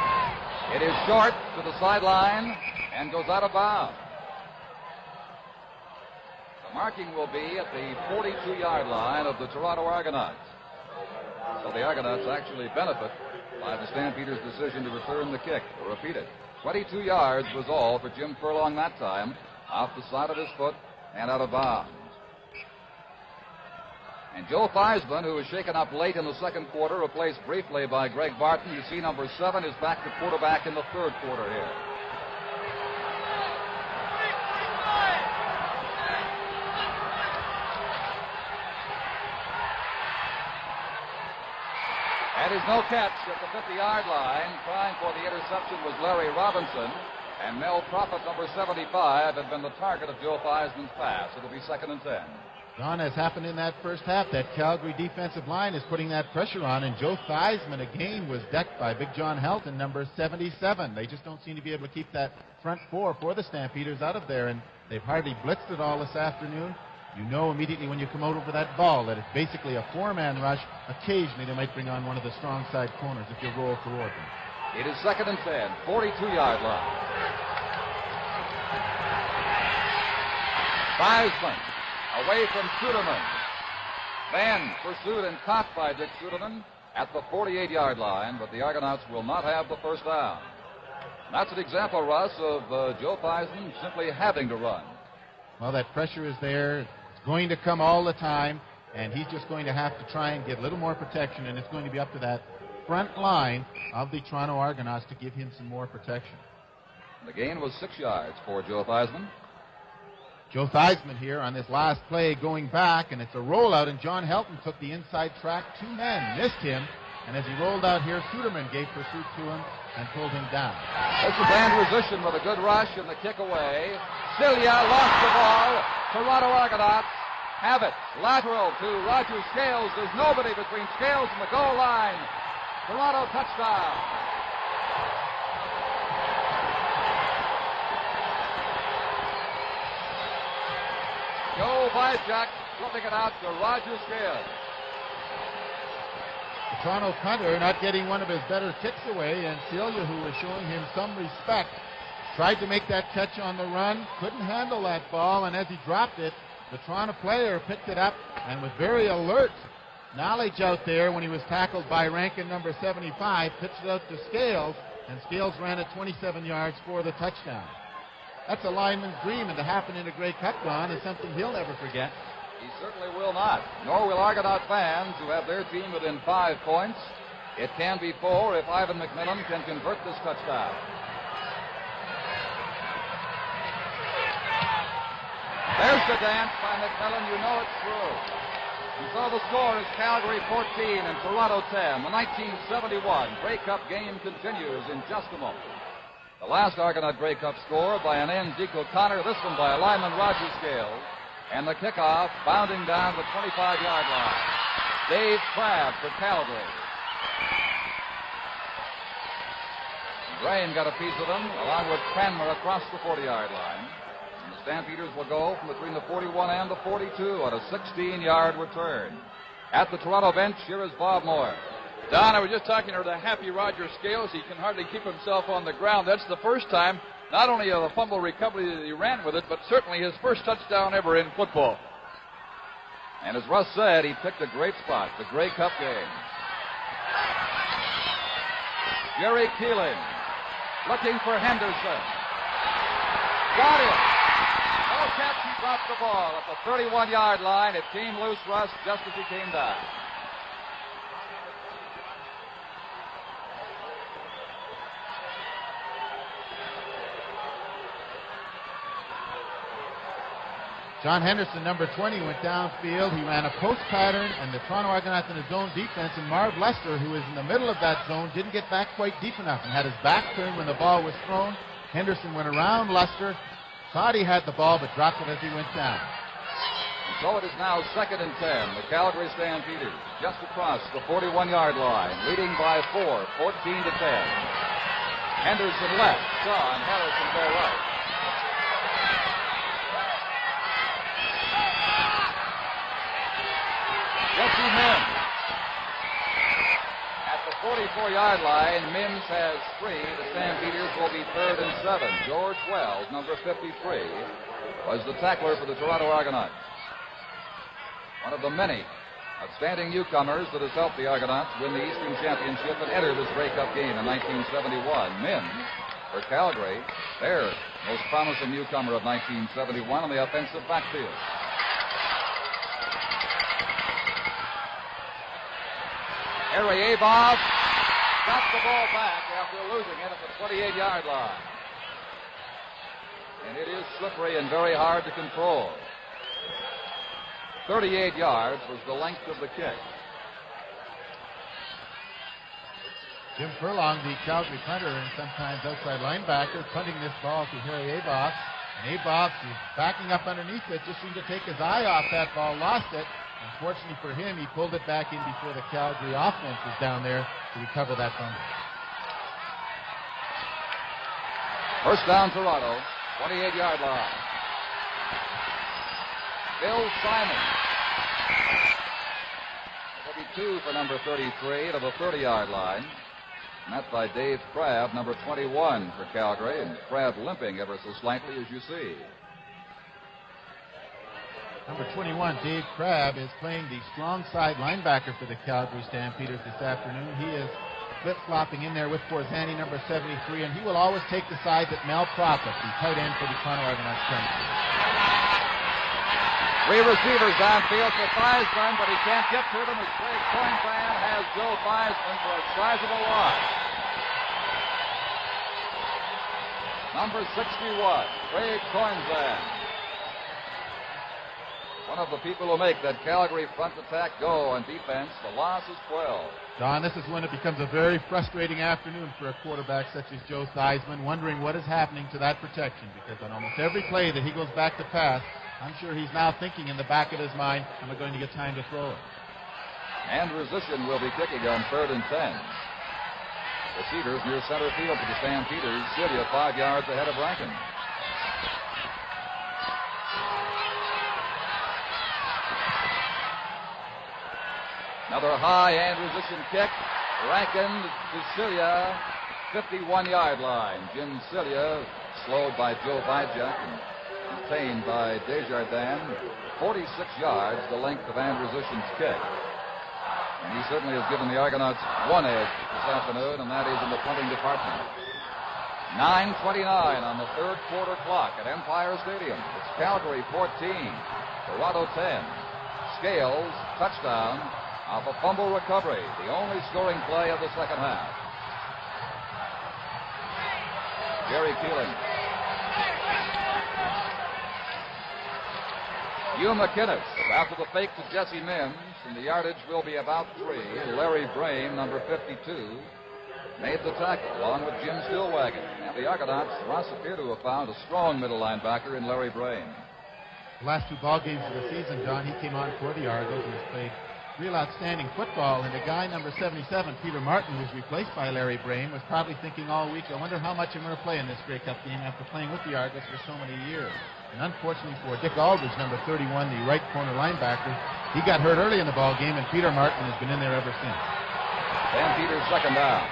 It is short to the sideline and goes out of bounds. The marking will be at the 42-yard line of the Toronto Argonauts. So the Argonauts actually benefit by the Stampeders' decision to return the kick, or repeat it. 22 yards was all for Jim Furlong that time, off the side of his foot and out of bounds. And Joe Theismann, who was shaken up late in the second quarter, replaced briefly by Greg Barton. You see number 7 is back to quarterback in the third quarter here. That is no catch at the 50-yard line. Trying for the interception was Larry Robinson. And Mel Prophet, number 75, had been the target of Joe Theismann's pass. It'll be 2nd and 10. Don, as happened in that first half, that Calgary defensive line is putting that pressure on, and Joe Theismann again was decked by Big John Helton, number 77. They just don't seem to be able to keep that front four for the Stampeders out of there, and they've hardly blitzed it all this afternoon. You know immediately when you come out over that ball that it's basically a four-man rush. Occasionally they might bring on one of the strong side corners if you roll toward them. It is 2nd and 10, 42-yard line. Theismann away from Suderman. Then pursued and caught by Dick Suderman at the 48-yard line, but the Argonauts will not have the first down. And that's an example, Russ, of Joe Theismann simply having to run. Well, that pressure is there. It's going to come all the time, and he's just going to have to try and get a little more protection, and it's going to be up to that front line of the Toronto Argonauts to give him some more protection. The gain was 6 yards for Joe Theismann. Joe Theismann here on this last play going back, and it's a rollout, and John Helton took the inside track. 2 men missed him, and as he rolled out here, Suderman gave pursuit to him and pulled him down. This is Andrusian with a good rush and the kick away. Cilia lost the ball. Toronto Argonauts have it. Lateral to Roger Scales. There's nobody between Scales and the goal line. Toronto touchdown. Joe Vychak flipping it out to Roger Scales. The Toronto punter not getting one of his better kicks away, and Celia, who was showing him some respect, tried to make that catch on the run, couldn't handle that ball, and as he dropped it, the Toronto player picked it up, and with very alert knowledge out there when he was tackled by Rankin, number 75, pitched it out to Scales, and Scales ran it 27 yards for the touchdown. That's a lineman's dream, and to happen in a Grey Cup, Don, is something he'll never forget. He certainly will not, nor will Argonaut fans who have their team within 5 points. It can be 4 if Ivan McMillan can convert this touchdown. There's the dance by McMillan. You know it's true. And so the score is Calgary 14 and Toronto 10. The 1971 Grey Cup game continues in just a moment. The last Argonaut Grey Cup score by an end, Deke O'Connor. This one by a lineman, Roger Scales. And the kickoff bounding down the 25-yard line. Dave Crabb for Calgary. Graham got a piece of them, along with Cranmer across the 40-yard line. And the Stampeders will go from between the 41 and the 42 on a 16-yard return. At the Toronto bench, here is Bob Moore. Don, I was just talking to the happy Roger Scales. He can hardly keep himself on the ground. That's the first time, not only of the fumble recovery that he ran with it, but certainly his first touchdown ever in football. And as Russ said, he picked a great spot, the Grey Cup game. Jerry Keeling looking for Henderson. Got it. No catch, he dropped the ball at the 31-yard line. It came loose, Russ, just as he came down. John Henderson, number 20, went downfield. He ran a post pattern, and the Toronto Argonauts in a zone defense, and Marv Lester, who was in the middle of that zone, didn't get back quite deep enough and had his back turned when the ball was thrown. Henderson went around Lester, thought he had the ball, but dropped it as he went down. So it is now 2nd and 10. The Calgary Stampeders just across the 41-yard line, leading by 4, 14 to 10. Henderson left, Shaw and Harrison go right. Jesse Mims. At the 44-yard line, Mims has 3. The Stampeders will be 3rd and 7. George Wells, number 53, was the tackler for the Toronto Argonauts. One of the many outstanding newcomers that has helped the Argonauts win the Eastern Championship and enter this Grey Cup game in 1971. Mims, for Calgary, their most promising newcomer of 1971 on the offensive backfield. Harry Aboff got the ball back after losing it at the 28-yard line. And it is slippery and very hard to control. 38 yards was the length of the kick. Jim Furlong, the Calgary punter and sometimes outside linebacker, punting this ball to Harry Aboff. And Aboff is backing up underneath it, just seemed to take his eye off that ball, lost it. Unfortunately for him, he pulled it back in before the Calgary offense was down there to recover that fumble. First down, Toronto, 28-yard line. Bill Simon. It'll be 2 for number 33 to the 30-yard line. Met by Dave Crabb, number 21 for Calgary, and Crabb limping ever so slightly, as you see. Number 21, Dave Crabb, is playing the strong side linebacker for the Calgary Stampeders this afternoon. He is flip-flopping in there with Forzani, number 73, and he will always take the side that Mel Prophet, the tight end for the Toronto Argonauts, comes to. 3 receivers downfield for Theismann, but he can't get to them as Craig Coinbran has Joe Theismann for a sizable loss. Number 61, Craig Coinbran. One of the people who make that Calgary front attack go on defense. The loss is 12. Don, this is when it becomes a very frustrating afternoon for a quarterback such as Joe Theismann, wondering what is happening to that protection, because on almost every play that he goes back to pass, I'm sure he's now thinking in the back of his mind, am I going to get time to throw it? Andrew Zishin will be kicking on 3rd and 10. The Cedars near center field for the Stampeders. Celia 5 yards ahead of Rankin. Another high Andrew Zishin kick. Rankin to Celia, 51-yard line. Jim Celia slowed by Joe Vajak and contained by Desjardins. 46 yards, the length of Andrew Zishin's kick. And he certainly has given the Argonauts one edge this afternoon, and that is in the punting department. 9:29 on the 3rd quarter clock at Empire Stadium. It's Calgary 14, Toronto 10. Scales, touchdown off a fumble recovery, the only scoring play of the second half. Jerry Keeling. Hugh McInnes after the fake to Jesse Mims, and the yardage will be about 3. Larry Brame, number 52, made the tackle along with Jim Stillwagon. And the Argonauts, Ross, appear to have found a strong middle linebacker in Larry Brame. The last 2 ball games of the season, John, he came on for the Argos and has played real outstanding football, and the guy number 77, Peter Martin, who's replaced by Larry Brame, was probably thinking all week, I wonder how much I'm going to play in this Grey Cup game after playing with the Argos for so many years. And unfortunately for Dick Aldridge, number 31, the right corner linebacker, he got hurt early in the ball game, and Peter Martin has been in there ever since. Van Peters, second down.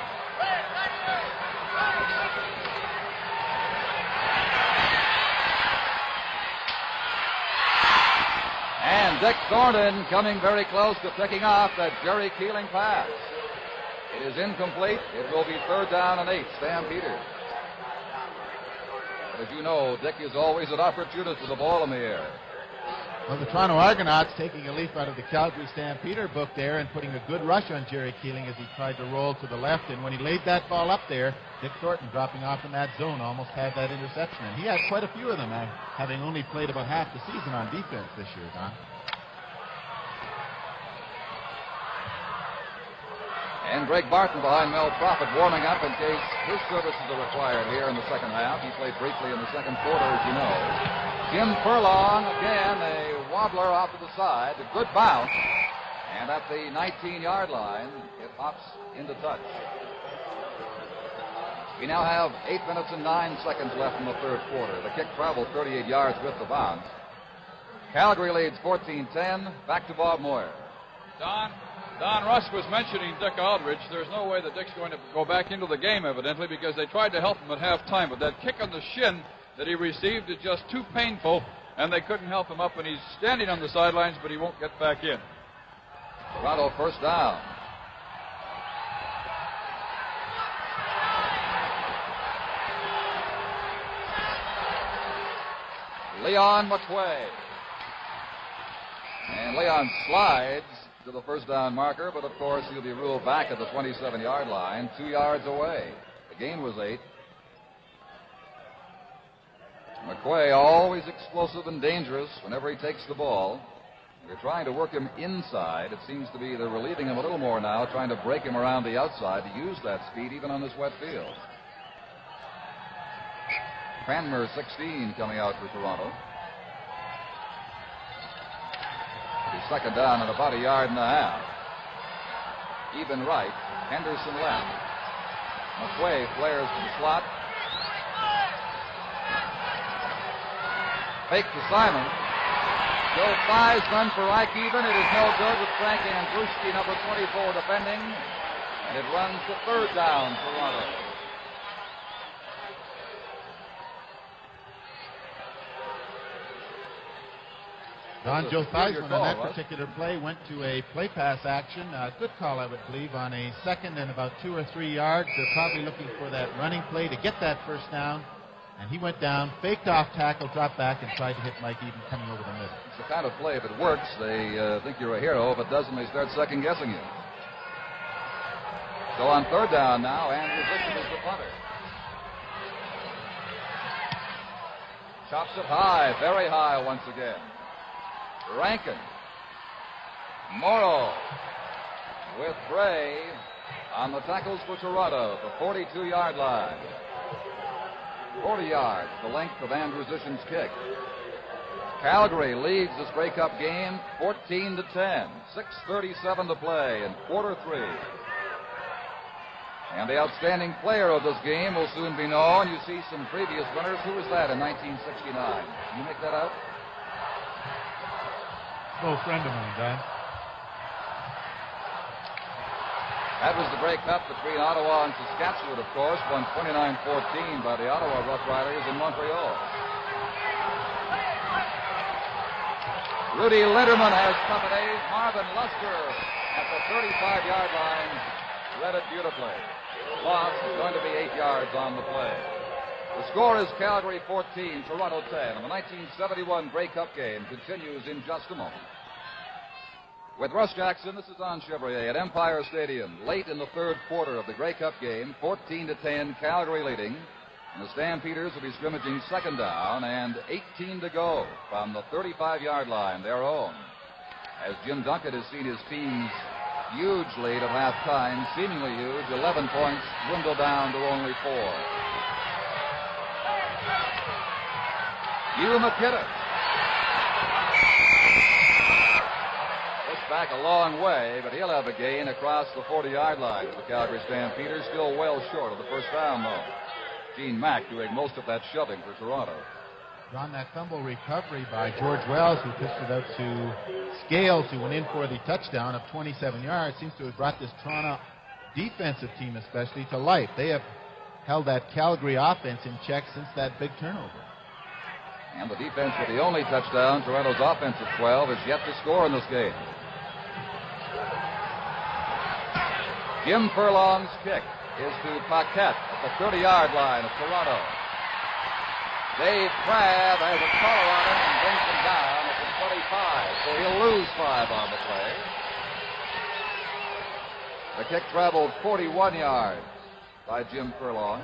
And Dick Thornton coming very close to picking off that Jerry Keeling pass. It is incomplete. It will be 3rd down and 8, Stampeders. But as you know, Dick is always an opportunist with the ball in the air. Well, the Toronto Argonauts taking a leaf out of the Calgary Stampeder book there and putting a good rush on Jerry Keeling as he tried to roll to the left. And when he laid that ball up there, Dick Thornton dropping off in that zone almost had that interception. And he had quite a few of them, having only played about half the season on defense this year, Don. And Greg Barton behind Mel Prophet warming up in case his services are required here in the second half. He played briefly in the second quarter, as you know. Jim Furlong, again, a wobbler off to the side. A good bounce. And at the 19-yard line, it hops into touch. We now have 8 minutes and 9 seconds left in the third quarter. The kick traveled 38 yards with the bounce. Calgary leads 14-10. Back to Bob Moyer. Don Rusk was mentioning Dick Aldrich. There's no way that Dick's going to go back into the game, evidently, because they tried to help him at halftime. But that kick on the shin that he received is just too painful, and they couldn't help him up. And he's standing on the sidelines, but he won't get back in. Toronto first down. Leon McQuay. And Leon slides to the first down marker, but of course he'll be ruled back at the 27-yard line, 2 yards away. The gain was 8. McQuay always explosive and dangerous whenever he takes the ball. They're trying to work him inside. It seems to be they're relieving him a little more now, trying to break him around the outside to use that speed even on this wet field. Cranmer, 16, coming out for Toronto. Second down at about 1.5 yards. Even right. Henderson left. McQuay flares to the slot. Fake to Simon. Joe Theismann for Ike Even. It is no good with Frank Andruski, number 24, defending. And it runs to third down, Toronto. Don, Joe Theismann on that particular play went to a play pass action. Good call, I would believe, on a second and about 2 or 3 yards. They're probably looking for that running play to get that first down. And he went down, faked off tackle, dropped back, and tried to hit Mike Eden coming over the middle. It's the kind of play, if it works, they think you're a hero. If it doesn't, they start second-guessing you. So on third down now, Andrew Bishop is the punter. Chops it high, very high once again. Rankin. Morrow with Bray on the tackles for Toronto, the 42-yard line. 40 yards, the length of Andrew Zishin's kick. Calgary leads this Grey Cup game 14-10. 6:37 to play in quarter 3. And the outstanding player of this game will soon be known. You see some previous winners. Who was that in 1969? Can you make that out? No friend of mine, Don. That was the Grey Cup between Ottawa and Saskatchewan, of course, won 29-14 by the Ottawa Rough Riders in Montreal. Rudy Linderman has company. Marvin Luster at the 35-yard line read it beautifully. Loss is going to be 8 yards on the play. The score is Calgary 14, Toronto 10. And the 1971 Grey Cup game continues in just a moment. With Russ Jackson, this is Don Chevrier at Empire Stadium. Late in the third quarter of the Grey Cup game, 14-10, Calgary leading. And the Stampeders will be scrimmaging second down and 18 to go from the 35-yard line, their own. As Jim Duncan has seen his team's huge lead at halftime, seemingly huge, 11 points, dwindle down to only 4. Hugh McKinnon. Pushed back a long way, but he'll have a gain across the 40-yard line for the Calgary Stampeders. Still well short of the first down, though. Gene Mack doing most of that shoving for Toronto. On that fumble recovery by George Wells, who pitched it out to Scales, who went in for the touchdown of 27 yards, seems to have brought this Toronto defensive team especially to life. They have held that Calgary offense in check since that big turnover. And the defense with the only touchdown, Toronto's offensive 12, is yet to score in this game. Jim Furlong's kick is to Paquette at the 30-yard line of Toronto. Dave Crabb has a collar on him and brings him down at the 25, so he'll lose 5 on the play. The kick traveled 41 yards by Jim Furlong.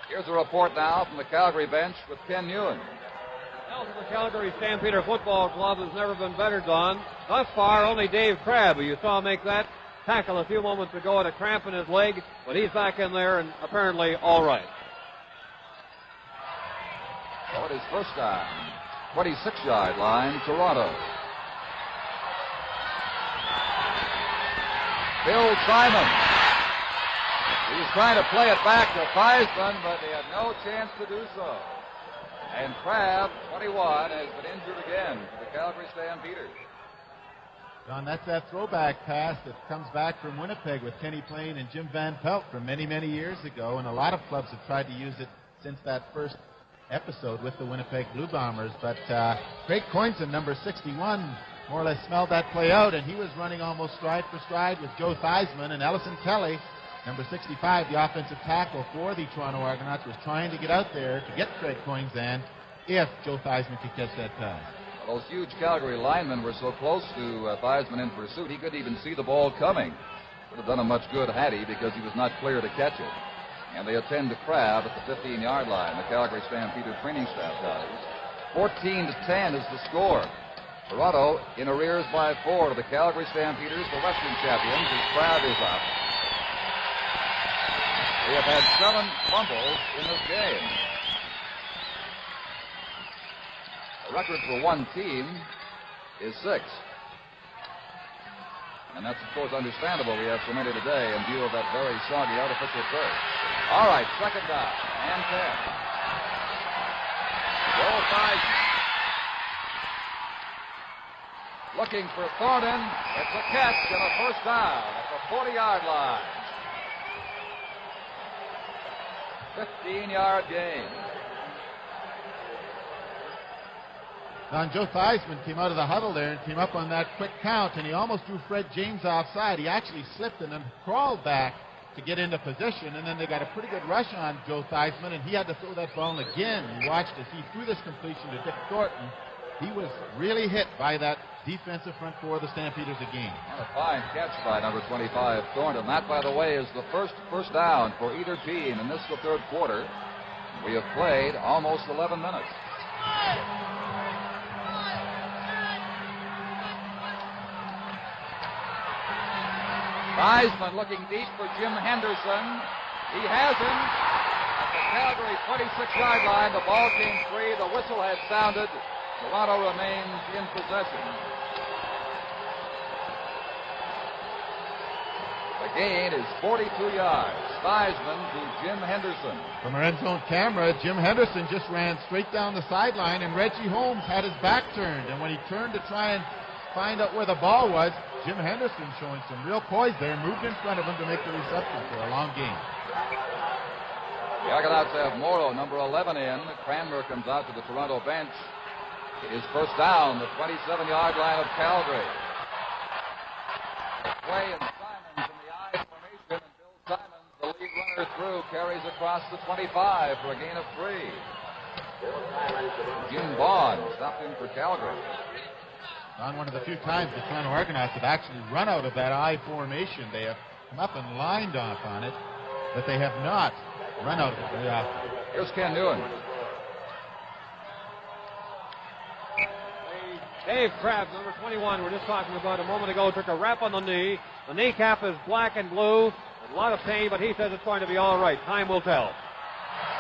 Here's a report now from the Calgary bench with Ken Ewan. Health of the Calgary Stampeder Football Club has never been better, Don. Thus far, only Dave Crabb, who you saw make that tackle a few moments ago, had a cramp in his leg, but he's back in there and apparently all right. So it is first down, 26-yard line, Toronto. Bill Simon. He was trying to play it back to Theismann, but he had no chance to do so. And Crabb, 21, has been injured again for the Calgary Stampeders. John, that's that throwback pass that comes back from Winnipeg with Kenny Plain and Jim Van Pelt from many, many years ago, and a lot of clubs have tried to use it since that first episode with the Winnipeg Blue Bombers. But Craig Coinson, number 61, more or less smelled that play out, and he was running almost stride for stride with Joe Theismann, and Ellison Kelly, number 65, the offensive tackle for the Toronto Argonauts, was trying to get out there to get Craig Coinsan if Joe Theismann could catch that pass. Those huge Calgary linemen were so close to Theismann in pursuit, he couldn't even see the ball coming. Would have done him much good had he, because he was not clear to catch it. And they attend to Crabb at the 15-yard line, the Calgary Stampeder training staff guys. 14-10 is the score. Toronto in arrears by 4 to the Calgary Stampeders, the Western champions, as Crabb is up. We have had 7 fumbles in this game. The record for one team is 6. And that's, of course, understandable. We have so many today in view of that very soggy artificial turf. All right, second down and 10. Joe Theismann looking for Thornton. It's a catch and a first down at the 40-yard line. 15-yard gain. Now, Joe Theismann came out of the huddle there and came up on that quick count, and he almost drew Fred James offside. He actually slipped and then crawled back to get into position, and then they got a pretty good rush on Joe Theismann, and he had to throw that ball again. You watched as he threw this completion to Dick Thornton. He was really hit by that defensive front four of the Stampeders again. And a fine catch by number 25, Thornton. That, by the way, is the first down for either team in this, the third quarter. We have played almost 11 minutes. Theismann looking deep for Jim Henderson. He has him at the Calgary 26-yard line. The ball came free. The whistle had sounded. Toronto remains in possession. The gain is 42 yards. Theismann to Jim Henderson. From our end zone camera, Jim Henderson just ran straight down the sideline, and Reggie Holmes had his back turned. And when he turned to try and find out where the ball was, Jim Henderson, showing some real poise there, moved in front of him to make the reception for a long gain. The Argonauts have Morrow, number 11, in. Cranmer comes out to the Toronto bench. It is first down, the 27-yard line of Calgary. Play and Simons in the I formation, and Bill Simons, the lead runner through, carries across the 25 for a gain of 3. Jim Bond stopped in for Calgary. On one of the few times the Toronto Argonauts have actually run out of that I formation. They have come up and lined off on it, but they have not run out of it very often. Here's Ken Ewan. Dave Crabb, number 21, we're just talking about a moment ago, took a rap on the knee. The kneecap is black and blue. A lot of pain, but he says it's going to be all right. Time will tell.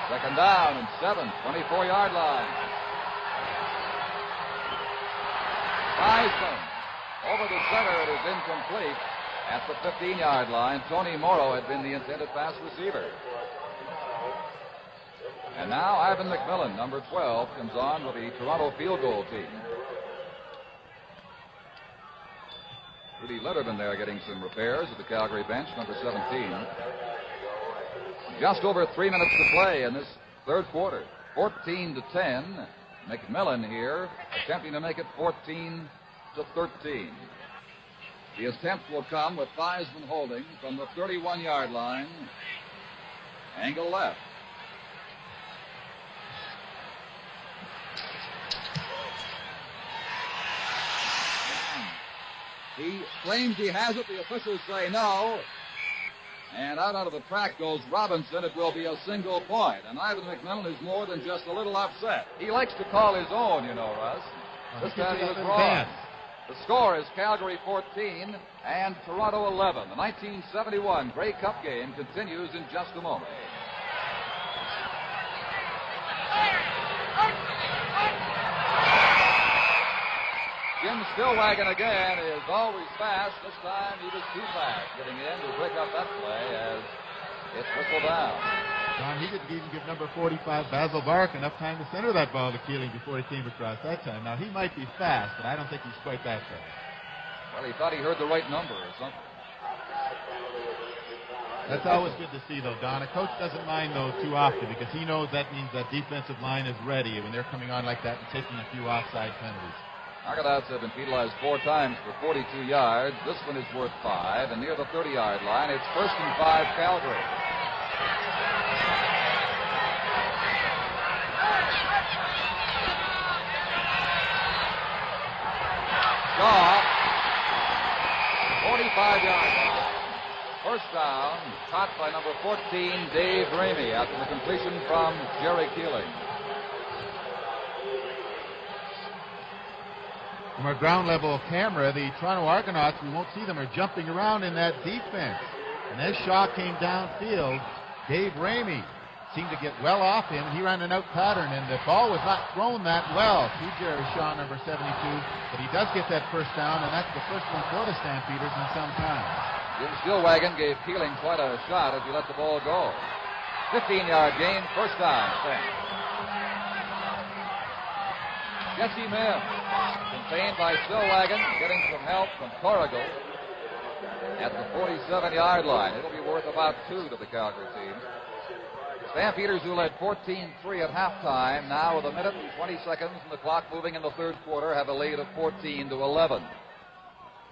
Second down and 7, 24-yard line. Theismann over the center. It is incomplete at the 15-yard line. Tony Morrow had been the intended pass receiver. And now Ivan McMillan, number 12, comes on with the Toronto field goal team. Rudy Letterman there getting some repairs at the Calgary bench, number 17. Just over 3 minutes to play in this third quarter. 14-10. McMillan here attempting to make it 14-13. The attempt will come with Theismann holding from the 31-yard line. Angle left. claims he has it. The officials say no. And out onto the track goes Robinson. It will be a single point. And Ivan McMillan is more than just a little upset. He likes to call his own, you know, Russ. This time he was wrong. The score is Calgary 14 and Toronto 11. The 1971 Grey Cup game continues in just a moment. Jim Stillwagon again is always fast. This time he was too fast getting in to break up that play as it's whistled down. Don, he didn't even give number 45, Basil Bark, enough time to center that ball to Keeling before he came across that time. Now, he might be fast, but I don't think he's quite that fast. Well, he thought he heard the right number or something. That's always good to see, though, Don. A coach doesn't mind, though, too often because he knows that means that defensive line is ready when they're coming on like that and taking a few offside penalties. Argonauts have been penalized 4 times for 42 yards. This one is worth 5, and near the 30-yard line, it's 1st and 5 Calgary. Shaw, 45-yard line. First down, caught by number 14, Dave Ramey, after the completion from Jerry Keeling. From our ground level camera, the Toronto Argonauts, we won't see them, are jumping around in that defense. And as Shaw came downfield, Dave Ramey seemed to get well off him. He ran an out pattern, and the ball was not thrown that well to Jerry Shaw, number 72. But he does get that first down, and that's the first one for the Stampeders in some time. Jim Stillwagon gave Keeling quite a shot as he let the ball go. 15-yard gain, first down. Jesse Mims, contained by Stillwagon, getting some help from Corrigal at the 47-yard line. It'll be worth about 2 to the Calgary team. Stampeders, who led 14-3 at halftime, now with 1 minute and 20 seconds and the clock moving in the third quarter, have a lead of 14-11.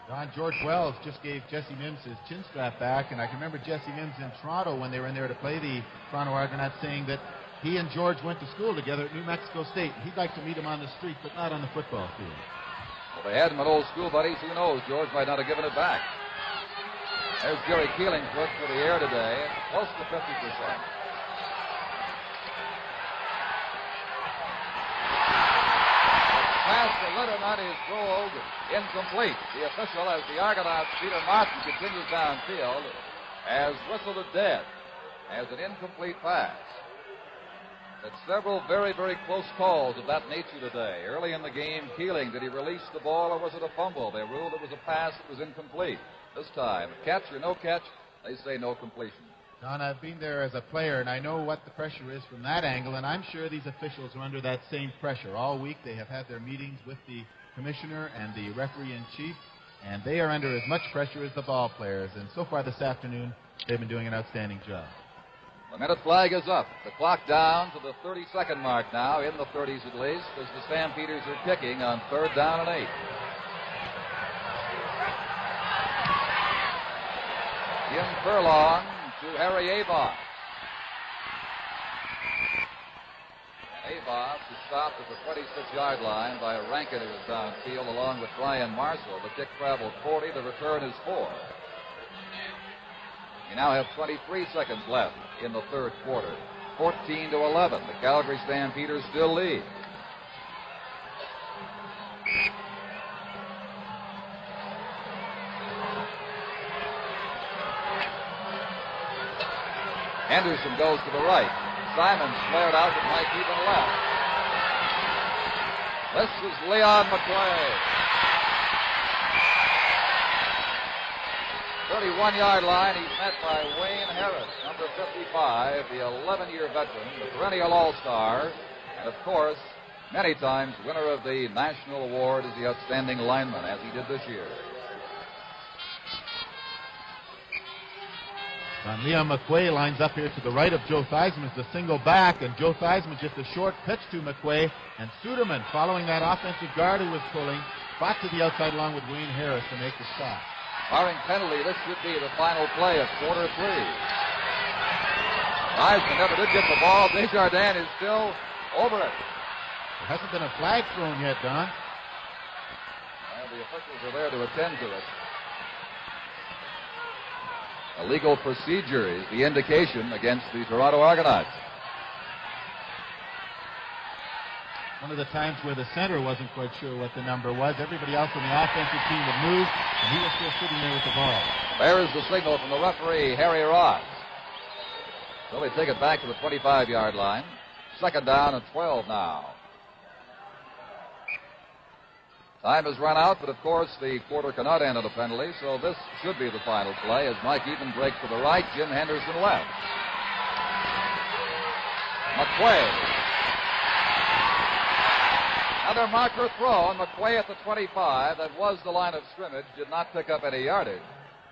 Don, George Wells just gave Jesse Mims his chin strap back, and I can remember Jesse Mims in Toronto when they were in there to play the Toronto Argonauts saying that he and George went to school together at New Mexico State. He'd like to meet him on the street, but not on the football field. Well, they had him at old school buddies. Who knows? George might not have given it back. There's Jerry Keeling's look for the air today, close to 50%. Pass to Lindemann is ruled incomplete. The official, as the Argonauts' Peter Martin continues downfield, has whistled it dead as an incomplete pass. But several very, very close calls of that nature today. Early in the game, Keeling, did he release the ball or was it a fumble? They ruled it was a pass that was incomplete. This time, catch or no catch, they say no completion. Don, I've been there as a player, and I know what the pressure is from that angle, and I'm sure these officials are under that same pressure. All week they have had their meetings with the commissioner and the referee-in-chief, and they are under as much pressure as the ball players. And so far this afternoon, they've been doing an outstanding job. The minute flag is up. The clock down to the 30-second mark now, in the 30s at least, as the Stampeders are kicking on 3rd down and 8. Jim Furlong to Harry Aboff. Aboff is stopped at the 26-yard line by Rankin, who was downfield, along with Brian Marshall. The kick traveled 40. The return is 4. We now have 23 seconds left in the third quarter. 14-11. The Calgary Stampeders still lead. Henderson goes to the right. Simons flared out to Mike even left. This is Leon McClay. 31-yard line. He's met by Wayne Harris, number 55, the 11-year veteran, the perennial all-star, and, of course, many times winner of the national award as the outstanding lineman, as he did this year. And Leon McQuay lines up here to the right of Joe Theismann as the single back, and Joe Theismann just a short pitch to McQuay, and Suderman, following that offensive guard who was pulling, fought to the outside along with Wayne Harris to make the stop. Barring penalty, this should be the final play of quarter 3. Theismann never did get the ball. Desjardins is still over it. There hasn't been a flag thrown yet, Don. Well, the officials are there to attend to it. A legal procedure is the indication against the Toronto Argonauts. One of the times where the center wasn't quite sure what the number was. Everybody else on the offensive team had moved, and he was still sitting there with the ball. There's the signal from the referee, Harry Ross. So they take it back to the 25-yard line. Second down and 12 now. Time has run out, but of course the quarter cannot end on a penalty, so this should be the final play as Mike Eben breaks to the right, Jim Henderson left. McQuay. Another marker throw, and McQuay at the 25. That was the line of scrimmage. Did not pick up any yardage.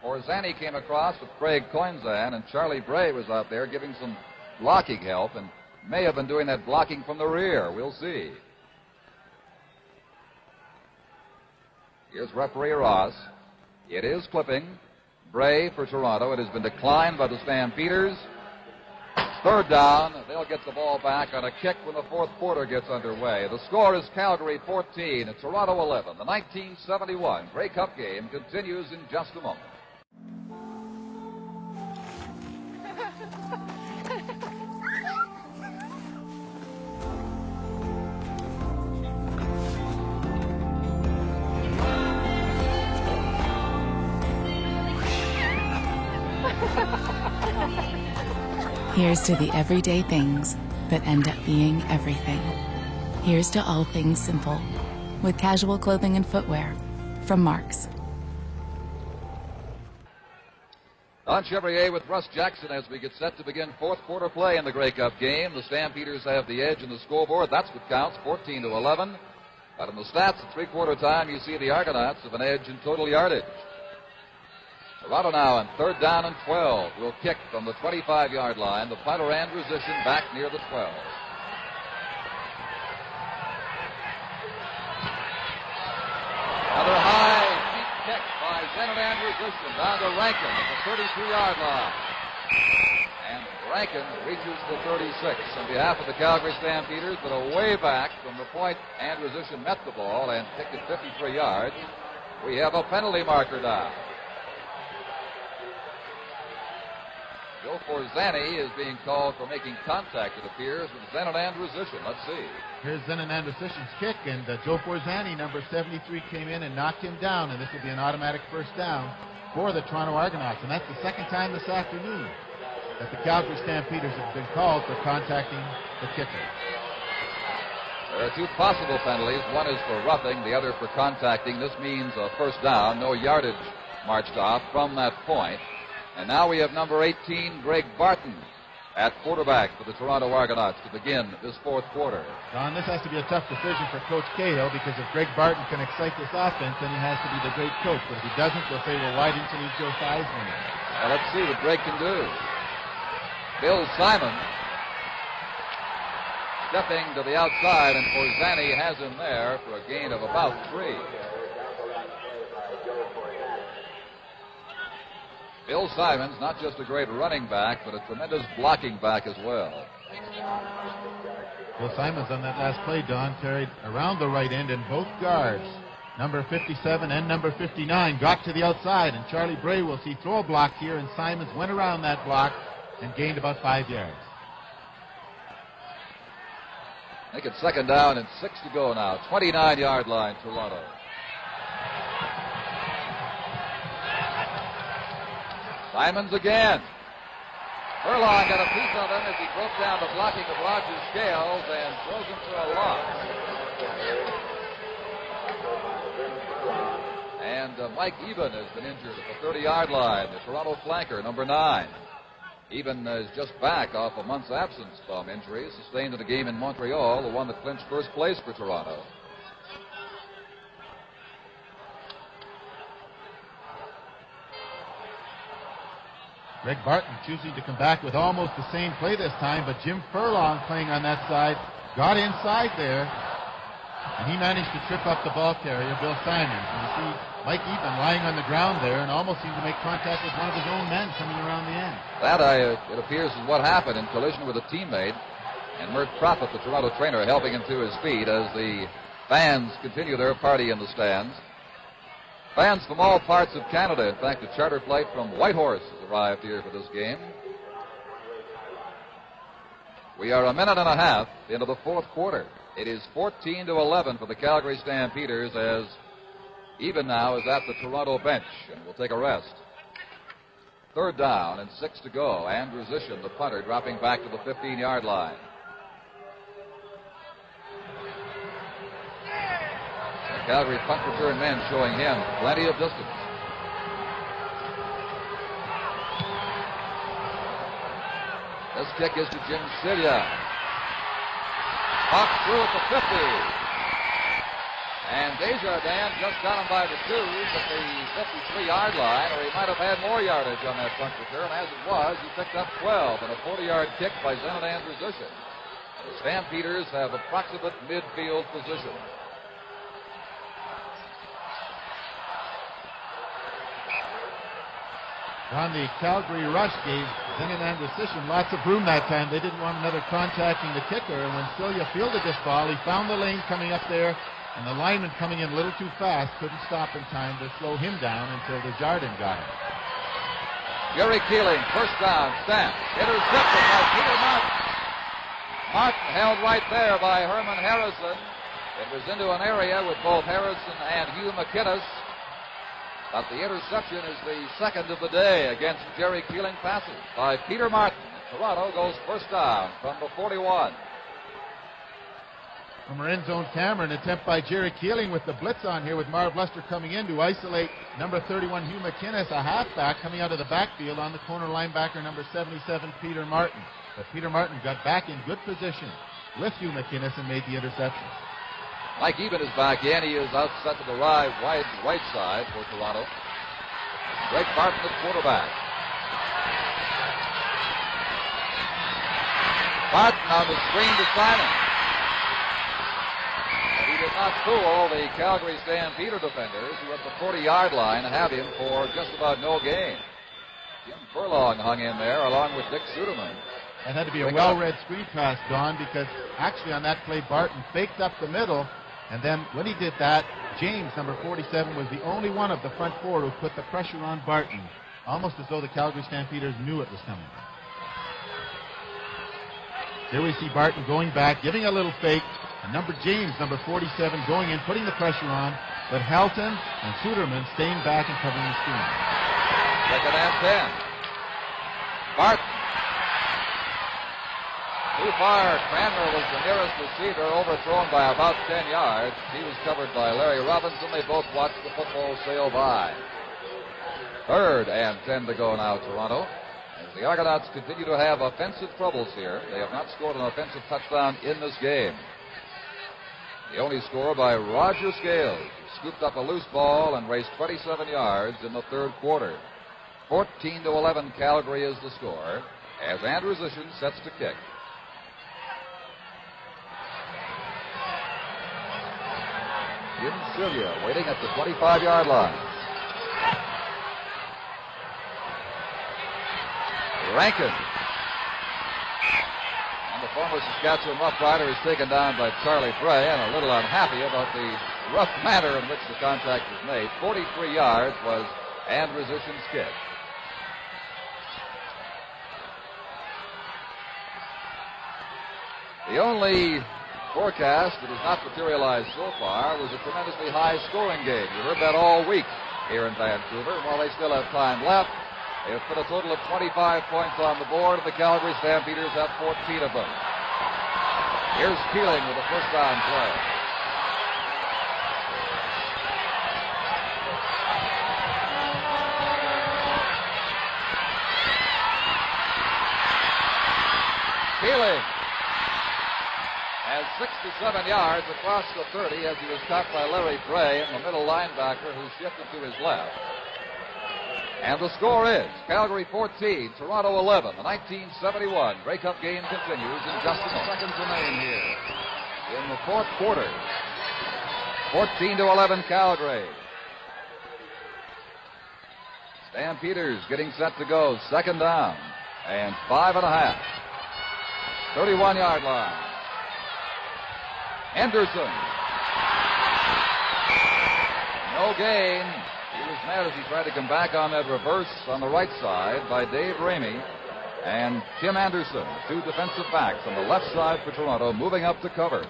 Orzani came across with Craig Coinzan, and Charlie Bray was out there giving some blocking help, and may have been doing that blocking from the rear. We'll see. Here's referee Ross. It is clipping. Bray for Toronto. It has been declined by the Stampeders. Third down. They'll get the ball back on a kick when the fourth quarter gets underway. The score is Calgary 14 and Toronto 11. The 1971 Grey Cup game continues in just a moment. Here's to the everyday things that end up being everything. Here's to all things simple, with casual clothing and footwear from Marks. Don Chevrier with Russ Jackson as we get set to begin fourth quarter play in the Grey Cup game. The Stampeders have the edge in the scoreboard. That's what counts, 14-11. But in the stats at three-quarter time, you see the Argonauts have an edge in total yardage. Toronto now on third down and 12 will kick from the 25-yard line. The punter Andrusician back near the 12. Another high deep kick by Zenon Andrusician down to Rankin at the 33-yard line. And Rankin reaches the 36 on behalf of the Calgary Stampeders, but away back from the point Andrusician met the ball and kicked it 53 yards. We have a penalty marker now. Joe Forzani is being called for making contact, it appears, with Zenon Andrusician. Let's see. Here's Zenon Andrusician's kick, and Joe Forzani, number 73, came in and knocked him down, and this will be an automatic first down for the Toronto Argonauts. And that's the second time this afternoon that the Calgary Stampeders have been called for contacting the kicker. There are two possible penalties. One is for roughing, the other for contacting. This means a first down, no yardage marched off from that point. And now we have number 18, Greg Barton, at quarterback for the Toronto Argonauts to begin this fourth quarter. Don, this has to be a tough decision for Coach Cahill, because if Greg Barton can excite this offense, then he has to be the great coach. But if he doesn't, they'll say, well, why didn't you leave Joe Theismann in? Well, let's see what Greg can do. Bill Simon stepping to the outside, and Forzani has him there for a gain of about 3. Bill Simons, not just a great running back, but a tremendous blocking back as well. Bill Simons on that last play, Don, carried around the right end, and both guards, number 57 and number 59, got to the outside, and Charlie Bray will see throw a block here, and Simons went around that block and gained about 5 yards. Make it second down and 6 to go now. 29-yard line, Toronto. Simons again. Furlong got a piece of him as he broke down the blocking of Roger Scales and throws him for a loss. And Mike Eben has been injured at the 30-yard line, the Toronto flanker, number 9. Eben is just back off a month's absence from injury sustained in a game in Montreal, the one that clinched first place for Toronto. Greg Barton choosing to come back with almost the same play this time, but Jim Furlong playing on that side got inside there, and he managed to trip up the ball carrier, Bill Simons. And you see Mike Eben lying on the ground there and almost seemed to make contact with one of his own men coming around the end. That, it appears, is what happened in collision with a teammate, and Mert Proppet, the Toronto trainer, helping him to his feet as the fans continue their party in the stands. Fans from all parts of Canada, in fact, a charter flight from Whitehorse has arrived here for this game. We are a minute and a half into the fourth quarter. It is 14-11 for the Calgary Stampeders, as even now is at the Toronto bench, and will take a rest. Third down and 6 to go. Andrew Zishin, the punter, dropping back to the 15-yard line. The Calgary punt return men showing him plenty of distance. This kick is to Jim Cilia. Off through at the 50. And Desjardins just got him by the twos at the 53-yard line, or he might have had more yardage on that punt return. As it was, he picked up 12 on a 40-yard kick by Zenit Andrusician. The Stampeders have approximate midfield position. On the Calgary rush gave Zenit Andrusician lots of room that time. They didn't want another contacting the kicker, and when Cilia fielded this ball, he found the lane coming up there, and the lineman coming in a little too fast couldn't stop in time to slow him down until Desjardins got him. Jerry Keeling, first down, snapped, intercepted by Peter Martin. Martin held right there by Herman Harrison. It was into an area with both Harrison and Hugh McInnes. But the interception is the second of the day against Jerry Keeling passes by Peter Martin. Toronto goes first down from the 41. From our end zone camera, an attempt by Jerry Keeling with the blitz on here with Marv Lester coming in to isolate number 31 Hugh McInnes, a halfback coming out of the backfield on the corner linebacker number 77 Peter Martin. But Peter Martin got back in good position with Hugh McInnes and made the interception. Mike Eben is back in. He is outset to the right side for Toronto. Greg Barton at quarterback. Barton on the screen to Simon. But he did not fool the Calgary Stampeder defenders, who at the 40-yard line have him for just about no gain. Jim Furlong hung in there along with Dick Suderman. That had to be a well-read screen pass, Don, because actually on that play, Barton faked up the middle, and then when he did that, James, number 47, was the only one of the front four who put the pressure on Barton, almost as though the Calgary Stampeders knew it was coming. There we see Barton going back, giving a little fake, and James, number 47, going in, putting the pressure on, but Helton and Suderman staying back and covering the screen. Second and 10. Barton. Too far. Cranmer was the nearest receiver, overthrown by about 10 yards. He was covered by Larry Robinson. They both watched the football sail by. Third and 10 to go now, Toronto. As the Argonauts continue to have offensive troubles here. They have not scored an offensive touchdown in this game. The only score by Roger Scales, who scooped up a loose ball and raced 27 yards in the third quarter. 14-11 Calgary is the score, as Andrew Zishin sets to kick. Jim Cilia waiting at the 25-yard line. Rankin. And the former Saskatchewan Rough Rider is taken down by Charlie Frey, and a little unhappy about the rough manner in which the contact was made. 43 yards was Andrew Zishin's kick. The only forecast that has not materialized so far was a tremendously high-scoring game. You heard that all week here in Vancouver. While they still have time left, they have put a total of 25 points on the board, and the Calgary Stampeders have 14 of them. Here's Keeling with a first down play. Keeling has 67 yards across the 30 as he was caught by Larry Frey, and the middle linebacker who shifted to his left. And the score is Calgary 14, Toronto 11. The 1971 Grey Cup game continues in just a second remain here in the fourth quarter. 14-11 Calgary. Stampeders getting set to go. Second down and 5.5. 31-yard line. Henderson. No gain. He was mad as he tried to come back on that reverse on the right side by Dave Ramey. And Tim Anderson, two defensive backs on the left side for Toronto, moving up to cover.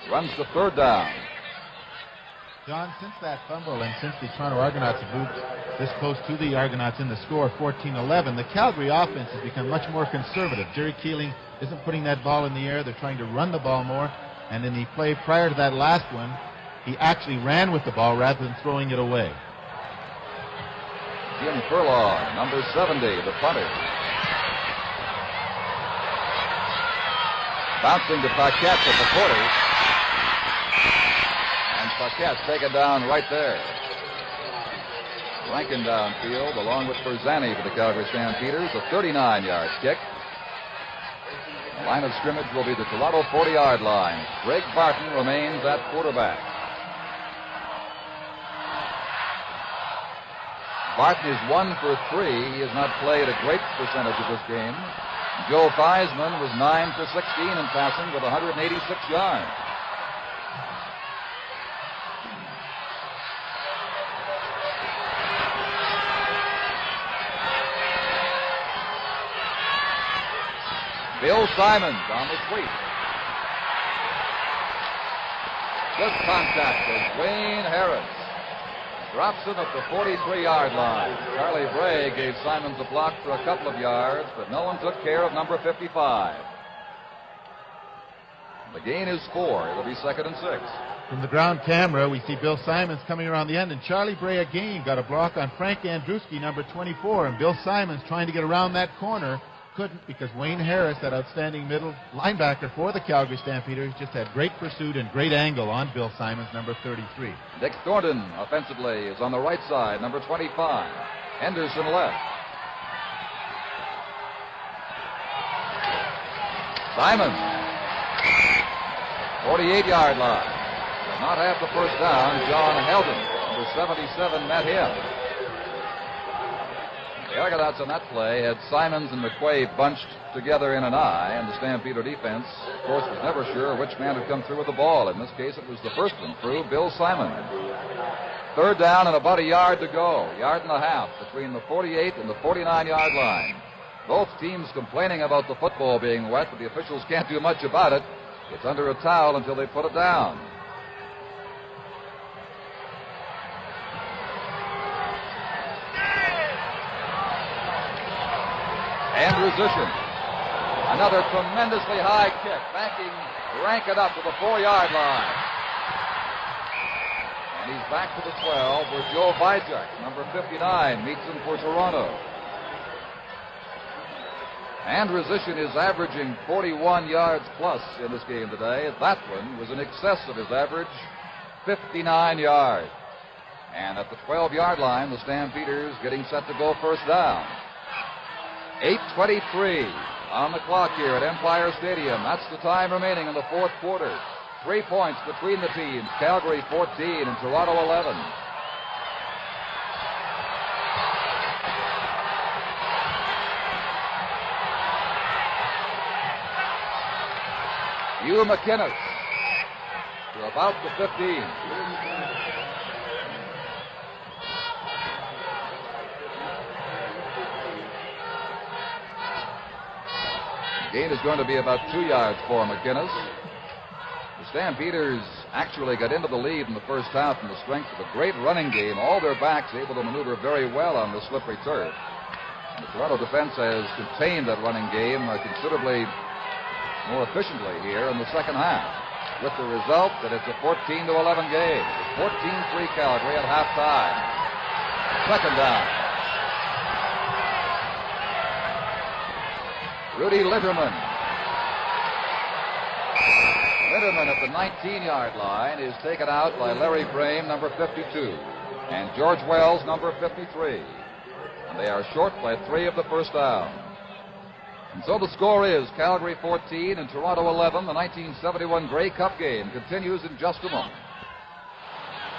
Runs to third down. John, since that fumble and since the Toronto Argonauts have moved this close to the Argonauts in the score, 14-11, the Calgary offense has become much more conservative. Jerry Keeling isn't putting that ball in the air. They're trying to run the ball more. And in the play prior to that last one, he actually ran with the ball rather than throwing it away. Jim Furlong, number 70, the punter. Bouncing to Paquette at the 40. And Paquette taken down right there. Rankin downfield along with Berzani for the Calgary Stampeders. A 39-yard kick. The line of scrimmage will be the Toronto 40-yard line. Greg Barton remains at quarterback. Barton is 1 for 3. He has not played a great percentage of this game. Joe Theismann was 9 for 16 in passing with 186 yards. Bill Simons on the sweep. Good contact as Wayne Harris drops him at the 43-yard line. Charlie Bray gave Simons a block for a couple of yards, but no one took care of number 55. The gain is 4. It'll be 2nd and 6. From the ground camera, we see Bill Simons coming around the end, and Charlie Bray again got a block on Frank Andruski, number 24, and Bill Simons trying to get around that corner. Couldn't, because Wayne Harris, that outstanding middle linebacker for the Calgary Stampeders, just had great pursuit and great angle on Bill Simons, number 33. Dick Thornton offensively is on the right side, number 25. Henderson left. Simons, 48-yard line. Will not have the first down. John Heldon, number 77, met him. The Argonauts on that play had Simons and McQuaid bunched together in an I, and the Stampeder defense, of course, was never sure which man had come through with the ball. In this case, it was the first one through, Bill Simons. Third down and about a yard to go, yard and a half between the 48 and the 49-yard line. Both teams complaining about the football being wet, but the officials can't do much about it. It's under a towel until they put it down. Andrew Zishin. Another tremendously high kick, banking Rankin up to the 4-yard line. And he's back to the 12 where Joe Vajak, number 59, meets him for Toronto. Andrew Zishin is averaging 41 yards plus in this game today. That one was in excess of his average, 59 yards. And at the 12-yard line, the Stampeders getting set to go first down. 8:23 on the clock here at Empire Stadium. That's the time remaining in the fourth quarter. 3 points between the teams. Calgary 14 and Toronto 11. Hugh McInnes to about the 15. Gain is going to be about 2 yards for McInnes. The Stampeders actually got into the lead in the first half from the strength of a great running game. All their backs able to maneuver very well on the slippery turf. And the Toronto defense has contained that running game considerably more efficiently here in the second half, with the result that it's a 14-11 game. 14-3 Calgary at halftime. Second down. Rudy Litterman. Litterman at the 19-yard line is taken out by Larry Brame, number 52, and George Wells, number 53. And they are short by 3 of the first down. And so the score is Calgary 14 and Toronto 11. The 1971 Grey Cup game continues in just a moment.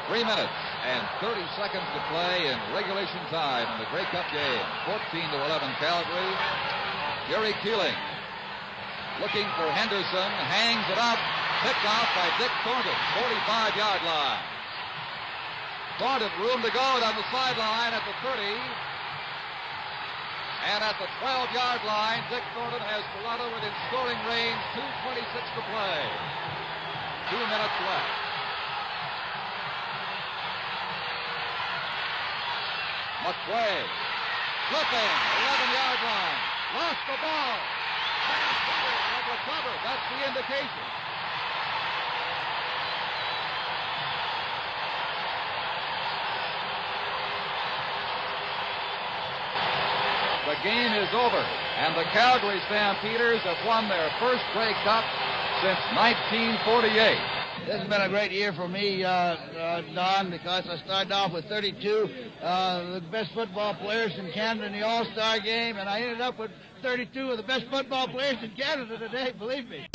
3 minutes and 30 seconds to play in regulation time in the Grey Cup game. 14-11 Calgary. Jerry Keeling looking for Henderson, hangs it up, picked off by Dick Thornton, 45-yard line. Thornton, room to go down the sideline at the 30. And at the 12-yard line, Dick Thornton has Toronto within scoring range, 2:26 to play. 2 minutes left. McQuay, flipping, 11-yard line, lost the ball. Has recovered. That's the indication. The game is over, and the Calgary Stampeders have won their first Grey Cup since 1948. This has been a great year for me, Don, because I started off with 32, the best football players in Canada in the All-Star game, and I ended up with 32 of the best football players in Canada today, believe me.